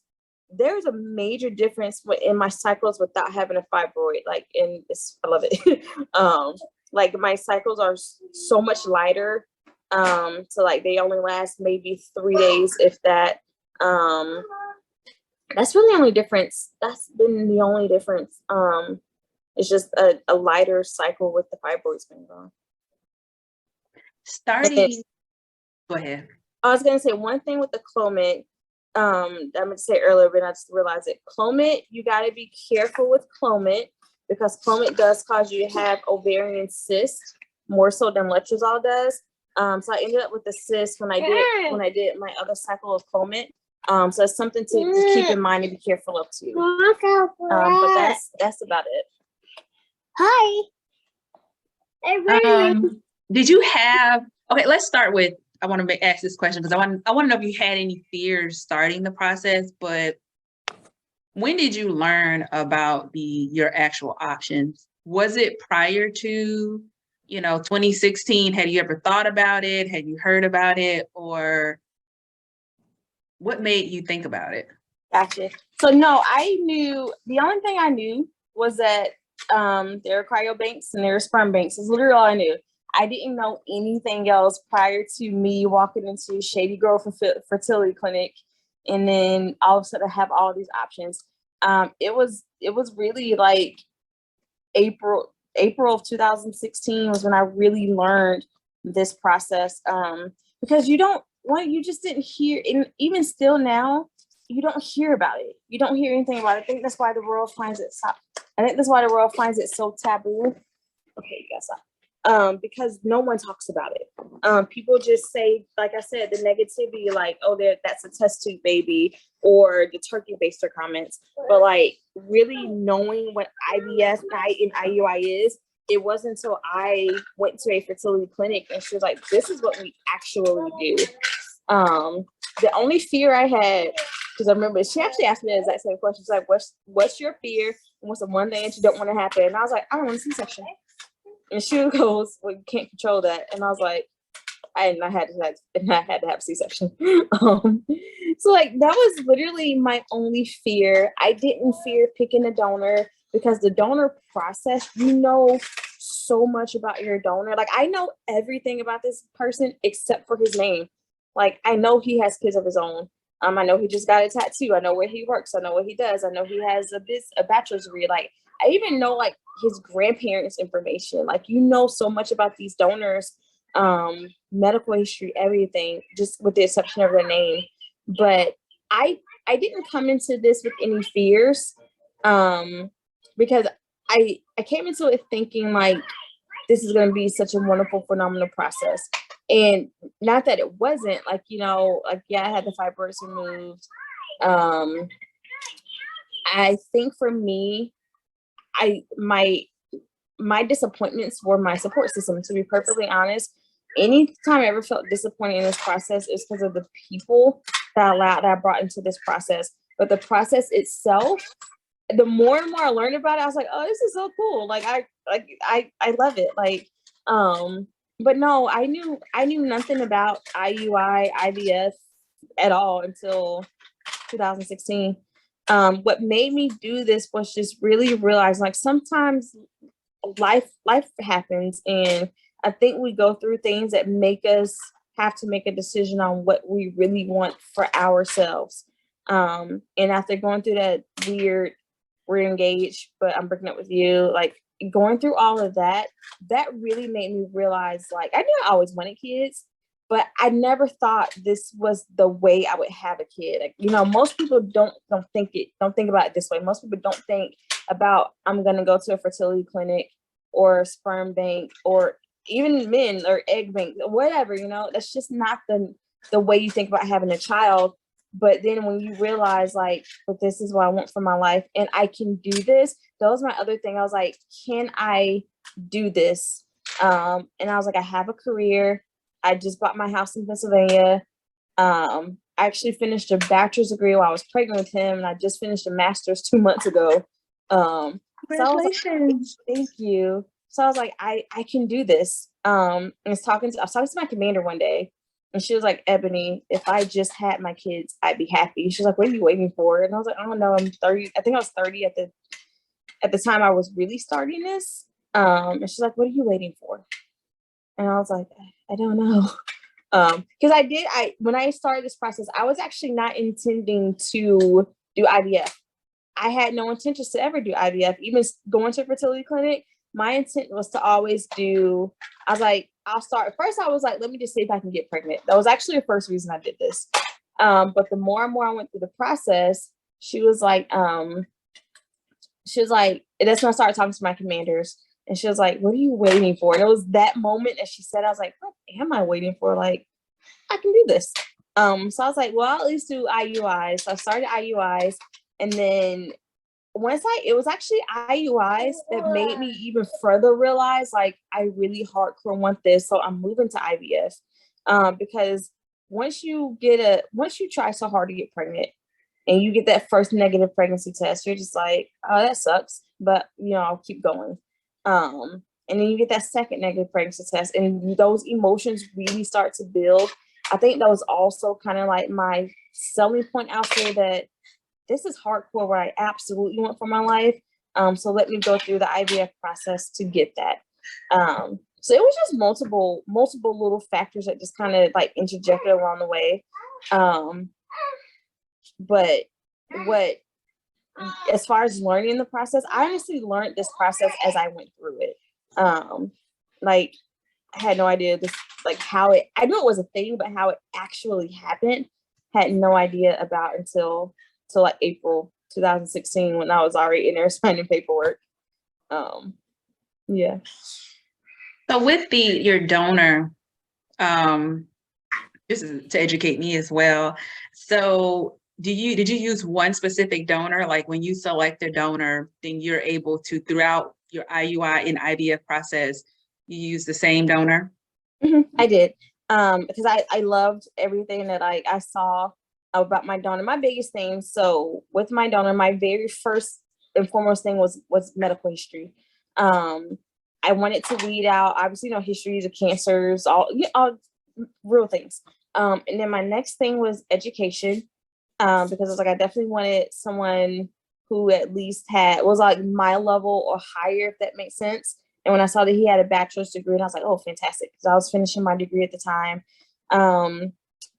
there's a major difference in my cycles without having a fibroid. Like, and I love it. Like my cycles are so much lighter. So like they only last maybe 3 days, if that. That's really the only difference. That's been the only difference. It's just a lighter cycle with the fibroids being gone. Go ahead. I was gonna say one thing with the Clomid. I'm gonna say earlier, but I just realized it. Clomid, you gotta be careful with Clomid because Clomid does cause you to have ovarian cysts more so than letrozole does. So I ended up with a cyst when I did my other cycle of Clomid. So it's something to keep in mind and be careful of too. But that's about it. Hi. Did you have? Okay, let's start with. I want to ask this question because I want to know if you had any fears starting the process. But when did you learn about your actual options? Was it prior to 2016? Had you ever thought about it? Had you heard about it, or what made you think about it? Gotcha. So no, I knew. The only thing I knew was that there are cryobanks and there are sperm banks. It's literally all I knew. I didn't know anything else prior to me walking into Shady Grove fertility clinic, and then all of a sudden I have all these options. It was really like April of 2016 was when I really learned this process. Because you just didn't hear, and even still now, you don't hear about it. You don't hear anything about it. I think that's why the world finds it so taboo. Okay, you guys stop. Because no one talks about it. People just say, like I said, the negativity, like, oh, that's a test tube baby, or the turkey baster comments. But like really knowing what IVF and IUI is, it wasn't until I went to a fertility clinic and she was like, this is what we actually do. The only fear I had, because I remember she actually asked me the exact same question. She's like, what's your fear? And what's the one thing that you don't want to happen? And I was like, I don't want a C-section. And she goes, well, you can't control that. And I was like, I had to have C-section. So like that was literally my only fear. I didn't fear picking a donor because the donor process, so much about your donor. Like I know everything about this person except for his name. Like I know he has kids of his own. I know he just got a tattoo. I know where he works. I know what he does. I know he has a bachelor's degree. Like I even know like his grandparents' information. Like so much about these donors, medical history, everything, just with the exception of their name. But I didn't come into this with any fears, because I came into it thinking like this is going to be such a wonderful, phenomenal process. And not that it wasn't, like, I had the fibroids removed. I think for me, my disappointments were my support system, to be perfectly honest. Anytime I ever felt disappointed in this process is because of the people that I brought into this process. But the process itself, the more and more I learned about it, I was like, oh, this is so cool. Like I love it. Like, but no, I knew nothing about IUI, IVF at all until 2016. What made me do this was just really realize, like, sometimes life happens, and I think we go through things that make us have to make a decision on what we really want for ourselves. And after going through that we're engaged, but I'm breaking up with you, like going through all of that, that really made me realize, like, I knew I always wanted kids, but I never thought this was the way I would have a kid. Like, you know, most people don't think about it this way. Most people don't think about, I'm going to go to a fertility clinic or a sperm bank, or even men, or egg bank, whatever, you know. That's just not the way you think about having a child. But then when you realize, like, but this is what I want for my life and I can do this, that was my other thing. I was like, can I do this? And I was like, I have a career. I just bought my house in Pennsylvania. I actually finished a bachelor's degree while I was pregnant with him, and I just finished a master's 2 months ago. Congratulations. Like, thank you. So I was like, I can do this. And I was talking to my commander one day, and she was like, Ebony, if I just had my kids, I'd be happy. She's like, what are you waiting for? And I was like, I don't know. I'm 30. I think I was 30 at the time I was really starting this. And she's like, what are you waiting for? And I was like, I don't know. Because when I started this process, I was actually not intending to do IVF. I had no intentions to ever do IVF. Even going to a fertility clinic, my intent was to always do, I was like, I'll start. First, I was like, let me just see if I can get pregnant. That was actually the first reason I did this. But the more and more I went through the process, she was like, that's when I started talking to my commanders. And she was like, what are you waiting for? And it was that moment that she said, I was like, what am I waiting for? Like, I can do this. So I was like, well, I'll at least do IUIs. So I started IUIs. And then it was actually IUIs that made me even further realize, like, I really hardcore want this. So I'm moving to IVF. Because once you try so hard to get pregnant and you get that first negative pregnancy test, you're just like, oh, that sucks. But, you know, I'll keep going. And then you get that second negative pregnancy test, and those emotions really start to build. I think that was also kind of like my selling point out there, that this is hardcore, what I absolutely want for my life. So let me go through the IVF process to get that. So it was just multiple little factors that just kind of like interjected along the way. But as far as learning the process, I honestly learned this process as I went through it. Like, I had no idea I knew it was a thing, but how it actually happened, had no idea about until like April 2016, when I was already in there signing paperwork. Yeah. So with your donor, this is to educate me as well. So did you use one specific donor? Like, when you select a donor, then you're able to, throughout your IUI and IVF process, you use the same donor? I did. Because I loved everything that I saw about my donor. My biggest thing, so with my donor, my very first and foremost thing was medical history. I wanted to weed out, obviously, you know, histories of cancers, all real things. And then my next thing was education. Because it was like, I definitely wanted someone who at least was like my level or higher, if that makes sense. And when I saw that he had a bachelor's degree, and I was like, oh, fantastic, because I was finishing my degree at the time. And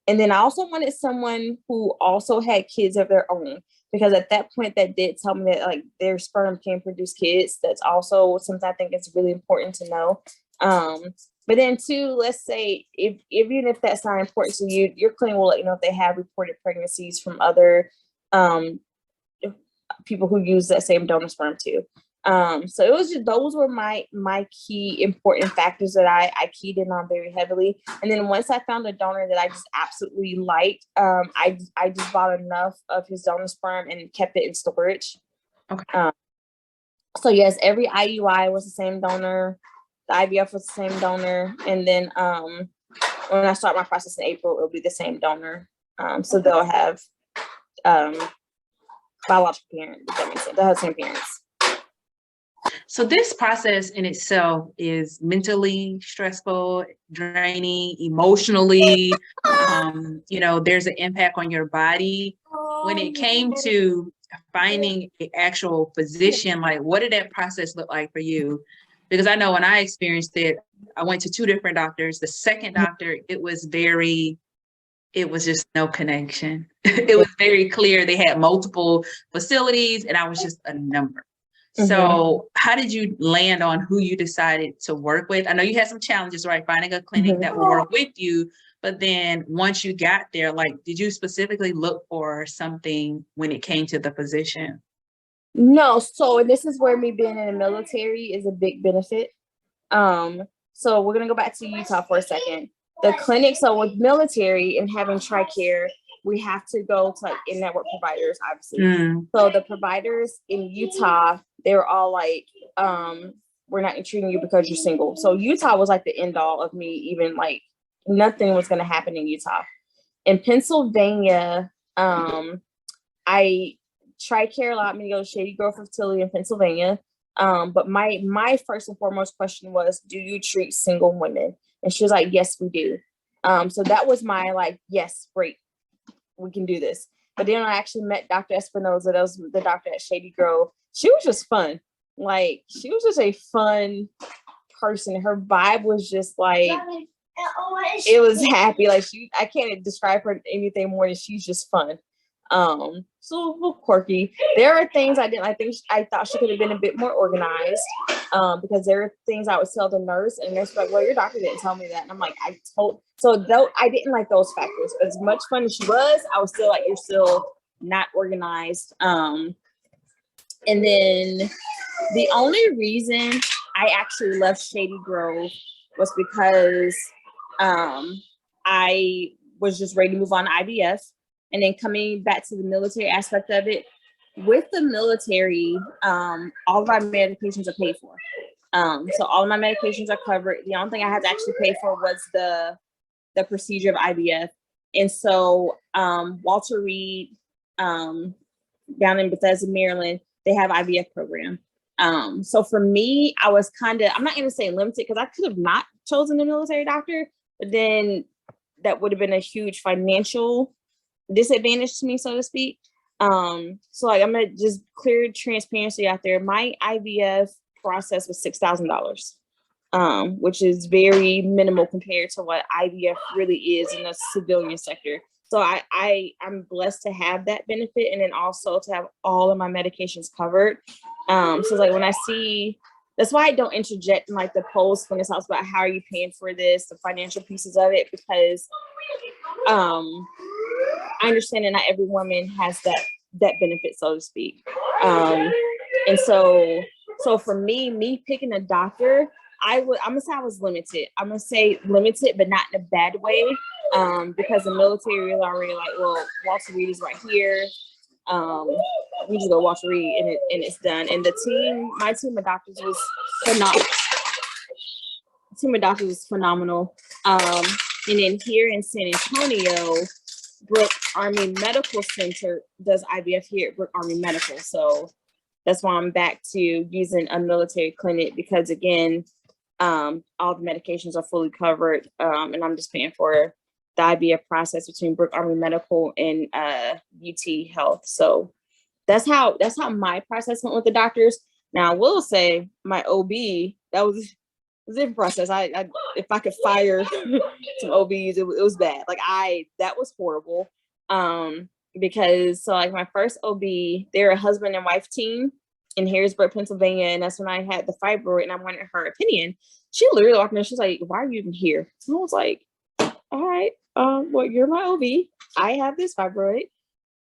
then I also wanted someone who also had kids of their own, because at that point, that did tell me that, like, their sperm can produce kids. That's also something I think is really important to know. But then too, let's say even if that's not important to you, your clinic will let you know if they have reported pregnancies from other people who use that same donor sperm too. So it was just, those were my key important factors that I keyed in on very heavily. And then once I found a donor that I just absolutely liked, I just bought enough of his donor sperm and kept it in storage. Okay. So yes, every IUI was the same donor. The IVF was the same donor. And then when I start my process in April, it'll be the same donor. So they'll have biological parents, if that makes sense. They'll have the same parents. So this process in itself is mentally stressful, draining, emotionally. You know, there's an impact on your body. When it came to finding an actual physician, like, what did that process look like for you? Because I know when I experienced it, I went to 2 different doctors. The second doctor, it was just no connection. It was very clear they had multiple facilities, and I was just a number. So how did you land on who you decided to work with? I know you had some challenges, right? Finding a clinic that will work with you, But then once you got there, like, did you specifically look for something when it came to the position? No, so and this is where me being in the military is a big benefit. So we're gonna go back to Utah for a second. The clinic, so with military and having TRICARE, we have to go to like in-network providers, obviously. So the providers in Utah, they were all like, we're not treating you because you're single. So Utah was like the end all of me, even like nothing was gonna happen in Utah. In Pennsylvania, I TRICARE allowed me to go to Shady Grove Fertility in Pennsylvania. But my first and foremost question was, do you treat single women? And she was like, yes, we do. So that was my like, yes, great, we can do this. But then I actually met Dr. Espinoza, that was the doctor at Shady Grove. She was just fun. Like, she was just a fun person. Her vibe was just like, it was happy. Like, I can't describe her anything more than she's just fun. So a little quirky. There are things I didn't. I thought she could have been a bit more organized. Because there are things I would tell the nurse, and the nurse was like, "Well, your doctor didn't tell me that." And I'm like, So though I didn't like those factors. As much fun as she was, I was still like, you're still not organized. And then the only reason I actually left Shady Grove was because I was just ready to move on to IVF. And then coming back to the military aspect of it, with the military, all of our medications are paid for. So all of my medications are covered. The only thing I had to actually pay for was the procedure of IVF. And so Walter Reed, down in Bethesda, Maryland, they have IVF program. So for me, I was I'm not going to say limited, because I could have not chosen a military doctor, but then that would have been a huge financial disadvantage to me, so to speak. So like, I'm gonna just clear transparency out there. My IVF process was $6,000, which is very minimal compared to what IVF really is in the civilian sector. So I'm blessed to have that benefit, and then also to have all of my medications covered. So like, when I see, that's why I don't interject in like the post when it talks about how are you paying for this, the financial pieces of it, because I understand that not every woman has that benefit, so to speak. And so for me picking a doctor, I'm gonna say I was limited. I'm gonna say limited, but not in a bad way. Because the military is already like, well, Walter Reed is right here. We just go Walter Reed and it's done. And my team of doctors was phenomenal. And then here in San Antonio, Brooke Army Medical Center does IVF here at Brooke Army Medical. So that's why I'm back to using a military clinic, because again, all the medications are fully covered. And I'm just paying for the IVF process between Brooke Army Medical and UT Health. So that's how my process went with the doctors. Now I will say my OB, that was a different process. I if I could fire some OBs, it was bad. Like that was horrible. Because so like my first OB, they're a husband and wife team in Harrisburg, Pennsylvania, and that's when I had the fibroid, and I wanted her opinion. She literally walked in, she's like, "Why are you even here?" And I was like, "All right, well, you're my OB. I have this fibroid."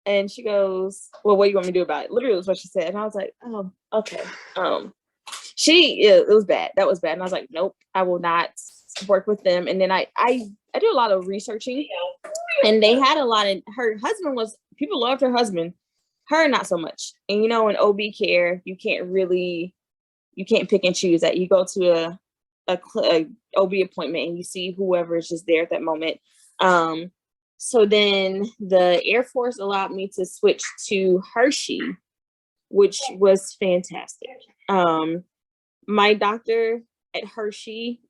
And she goes, "Well, what do you want me to do about it?" Literally was what she said. And I was like, "Oh, okay." It was bad. That was bad. And I was like, "Nope, I will not work with them." And then I do a lot of researching, and they had a lot of, her husband people loved her husband, her not so much. And in OB care, you can't pick and choose that. You go to a OB appointment and you see whoever is just there at that moment. So then the Air Force allowed me to switch to Hershey, which was fantastic. My doctor at Hershey,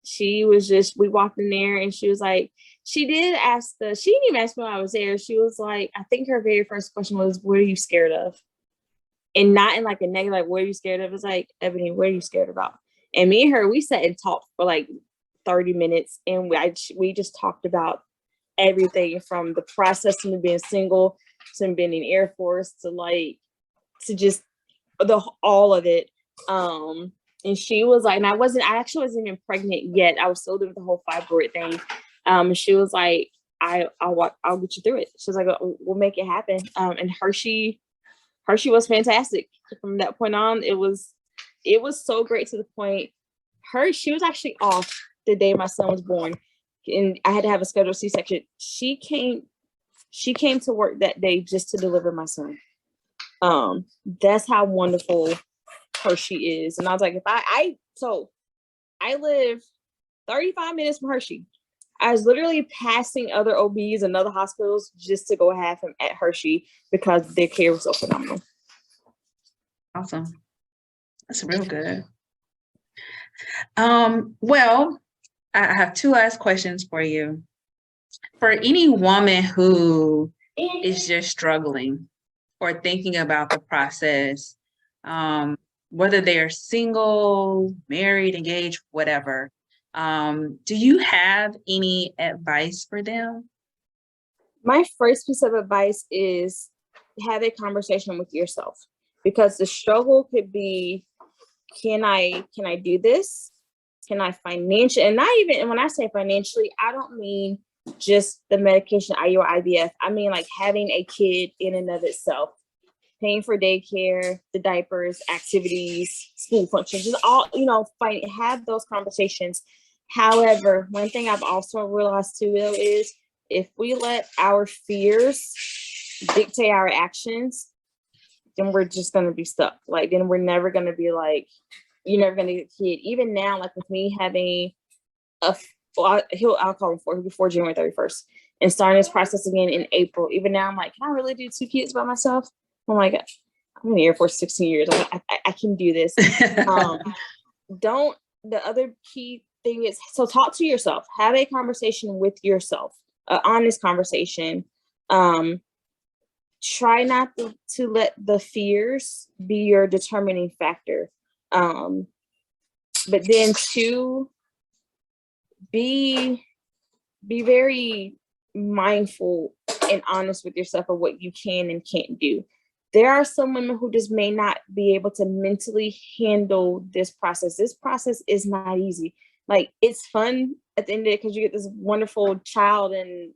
she was just, we walked in there and she was like, she didn't even ask me when I was there. She was like, I think her very first question was, "What are you scared of?" And not in like a negative, like, "What are you scared of?" It's like, "Ebony, what are you scared about?" And me and her, we sat and talked for like 30 minutes. And we just talked about everything from the process to me being single, to me being in the Air Force, to just all of it. And she was like, and I actually wasn't even pregnant yet. I was still doing the whole fibroid thing. She was like, I'll get you through it. She was like, we'll make it happen. And Hershey was fantastic from that point on. It was so great to the point. She was actually off the day my son was born, and I had to have a scheduled C-section. She came to work that day just to deliver my son. That's how wonderful Hershey is. And I was like, I live 35 minutes from Hershey. I was literally passing other OBs and other hospitals just to go have him at Hershey because their care was so phenomenal. Awesome. That's real good. Well, I have two last questions for you. For any woman who is just struggling or thinking about the process, whether they're single, married, engaged, whatever, do you have any advice for them? My first piece of advice is have a conversation with yourself, because the struggle could be, can I do this? Can I financially, and not even, when I say financially, I don't mean just the medication, IUI, IVF. I mean like having a kid in and of itself, paying for daycare, the diapers, activities, school functions, just all, have those conversations. However, one thing I've also realized too, though, is if we let our fears dictate our actions, then we're just going to be stuck. Like, then we're never going to be like, you're never going to get a kid. Even now, like with me having I'll call him before January 31st and starting this process again in April. Even now, I'm like, can I really do 2 kids by myself? Oh my gosh, I'm in the Air Force 16 years. I can do this. The other key thing is, so talk to yourself, have a conversation with yourself, an honest conversation. Try not to let the fears be your determining factor. But then to be very mindful and honest with yourself of what you can and can't do. There are some women who just may not be able to mentally handle this process. This process is not easy. Like, it's fun at the end of it because you get this wonderful child and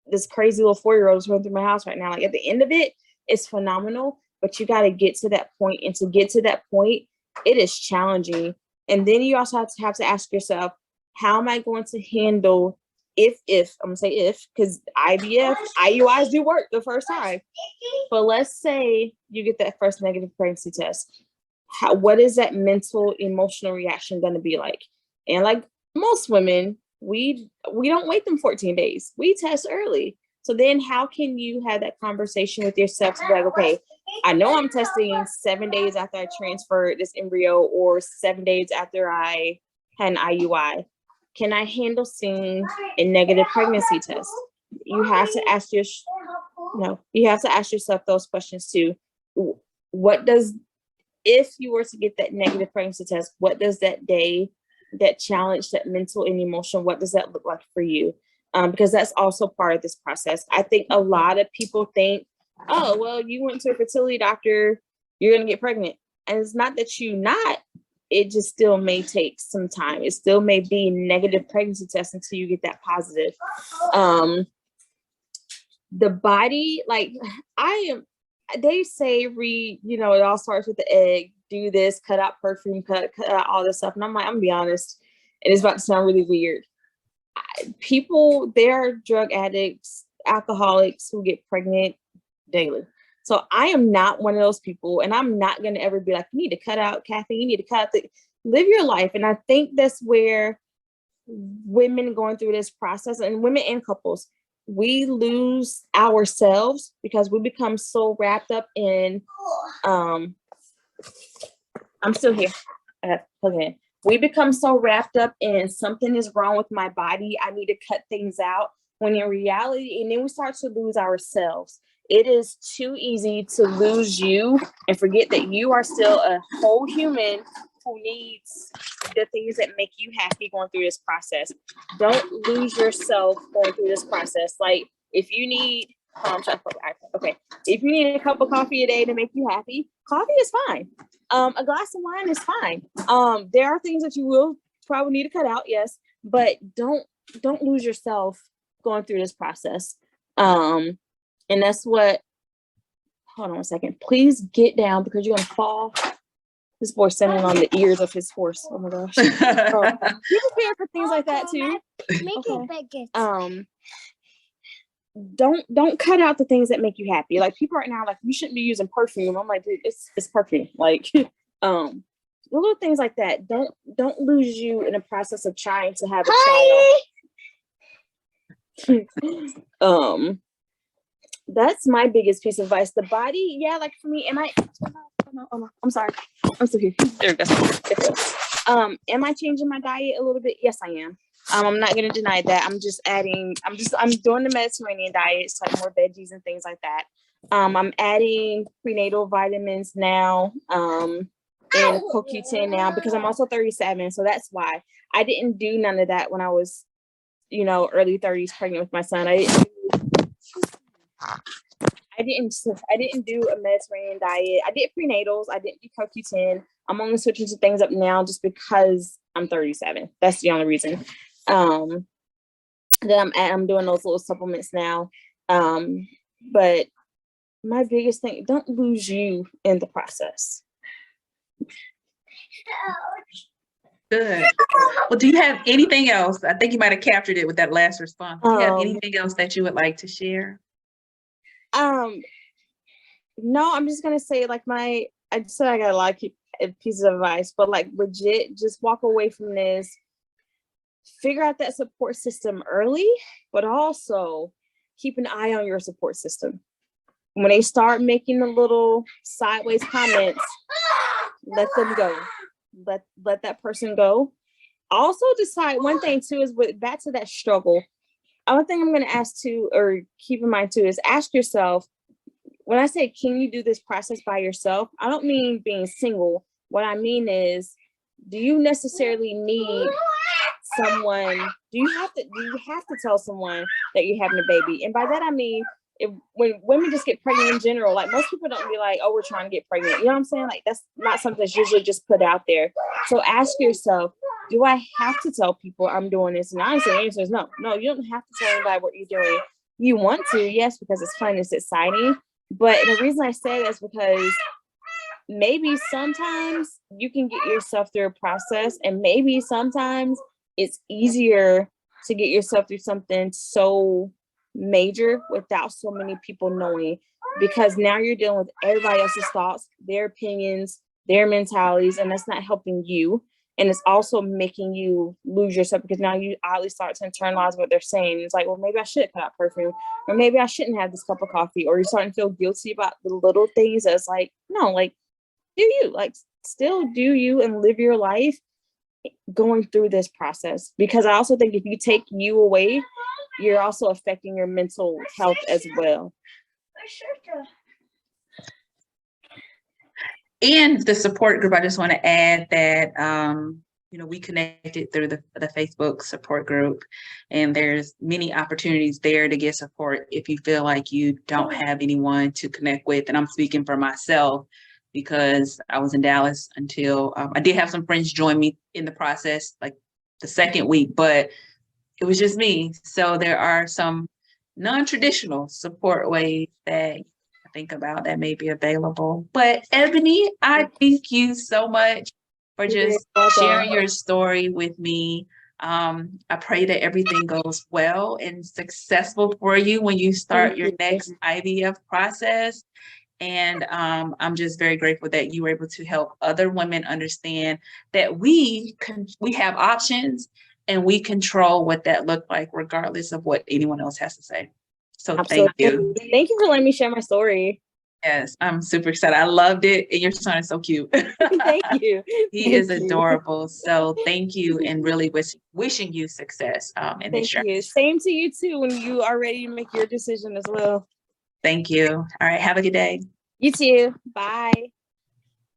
this crazy little 4-year-old is running through my house right now. Like, at the end of it, it's phenomenal, but you got to get to that point. And to get to that point, it is challenging. And then you also have to ask yourself, how am I going to handle if I'm gonna say if, because IVF, IUIs do work the first time. But let's say you get that first negative pregnancy test. What is that mental, emotional reaction going to be like? And like most women, we don't wait them 14 days. We test early. So then how can you have that conversation with yourself to be like, okay, I know I'm testing 7 days after I transferred this embryo or 7 days after I had an IUI. Can I handle seeing a negative pregnancy test? You have to ask yourself those questions too. If you were to get that negative pregnancy test, what does that day, that challenge, that mental and emotional, what does that look like for you? Because that's also part of this process. I think a lot of people think, oh, well, you went to a fertility doctor, you're going to get pregnant. And it's not that you're not. It just still may take some time. It still may be negative pregnancy test until you get that positive. The body, like they say, it all starts with the egg, do this, cut out perfume, cut out all this stuff. And I'm like, I'm gonna be honest, and it's about to sound really weird. There are drug addicts, alcoholics who get pregnant daily. So I am not one of those people, and I'm not going to ever be like, you need to cut out caffeine, you need to cut out live your life. And I think that's where women going through this process, and women and couples, we lose ourselves because we become so wrapped up in, I'm still here. I got to plug it in. We become so wrapped up in something is wrong with my body, I need to cut things out, when in reality, and then we start to lose ourselves. It is too easy to lose you and forget that you are still a whole human who needs the things that make you happy going through this process. Don't lose yourself going through this process. Like, if you need I'm trying to put my iPad. Okay. If you need a cup of coffee a day to make you happy, coffee is fine. A glass of wine is fine. There are things that you will probably need to cut out, yes, but don't lose yourself going through this process. And that's what, hold on a second. Please get down because you're gonna fall. This boy's standing on the ears of his horse. Oh my gosh. Be prepared for things like that too. Okay. Don't cut out the things that make you happy. Like people right now, like you shouldn't be using perfume. I'm like, dude, it's perfume. Like, little things like that. Don't lose you in the process of trying to have a child. That's my biggest piece of advice. The body, yeah, like for me, I'm sorry. I'm still here. There it goes. Am I changing my diet a little bit? Yes, I am. I'm not going to deny that. I'm doing the Mediterranean diet, so like more veggies and things like that. I'm adding prenatal vitamins now, and CoQ10 now because I'm also 37. So that's why I didn't do none of that when I was, early 30s pregnant with my son. I didn't do a Mediterranean diet. I did prenatals. I didn't do CoQ10. I'm only switching some things up now just because I'm 37. That's the only reason. Then I'm doing those little supplements now. But my biggest thing, don't lose you in the process. Good. Well, do you have anything else? I think you might have captured it with that last response. Do you have anything else that you would like to share? No, I'm just gonna say like I said I got a lot of pieces of advice, but like legit, just walk away from this. Figure out that support system early, but also keep an eye on your support system. When they start making the little sideways comments, let them go. Let that person go. Also decide one thing too is back to that struggle. One thing I'm going to ask too, or keep in mind too, is ask yourself, when I say, can you do this process by yourself? I don't mean being single. What I mean is, do you necessarily need someone? Do you have to tell someone that you're having a baby? And by that, I mean, when women just get pregnant in general, like most people don't be like, oh, we're trying to get pregnant. You know what I'm saying? Like that's not something that's usually just put out there. So ask yourself, do I have to tell people I'm doing this? And honestly, the answer is no. No, you don't have to tell anybody what you're doing. You want to, yes, because it's fun, it's exciting. But the reason I say that is because maybe sometimes you can get yourself through a process, and maybe sometimes it's easier to get yourself through something so major without so many people knowing, because now you're dealing with everybody else's thoughts, their opinions, their mentalities, and that's not helping you. And it's also making you lose yourself because now you oddly start to internalize what they're saying. It's like, well, maybe I should cut out perfume, or maybe I shouldn't have this cup of coffee, or you're starting to feel guilty about the little things. That's like, no, like, do you, like, still do you and live your life going through this process. Because I also think if you take you away, you're also affecting your mental health as well. And the support group, I just want to add that, we connected through the Facebook support group, and there's many opportunities there to get support if you feel like you don't have anyone to connect with. And I'm speaking for myself because I was in Dallas until I did have some friends join me in the process, like the second week, but it was just me. So there are some non-traditional support ways that I think about that may be available. But Ebony, I thank you so much for just sharing your story with me. I pray that everything goes well and successful for you when you start your next IVF process. And I'm just very grateful that you were able to help other women understand that we have options and we control what that looked like, regardless of what anyone else has to say. So Absolutely. Thank you. Thank you for letting me share my story. Yes, I'm super excited. I loved it. And your son is so cute. Thank you. He is adorable. So thank you, and really wishing you success in this journey. Thank you. Same to you too when you are ready to make your decision as well. Thank you. All right. Have a good day. You too. Bye.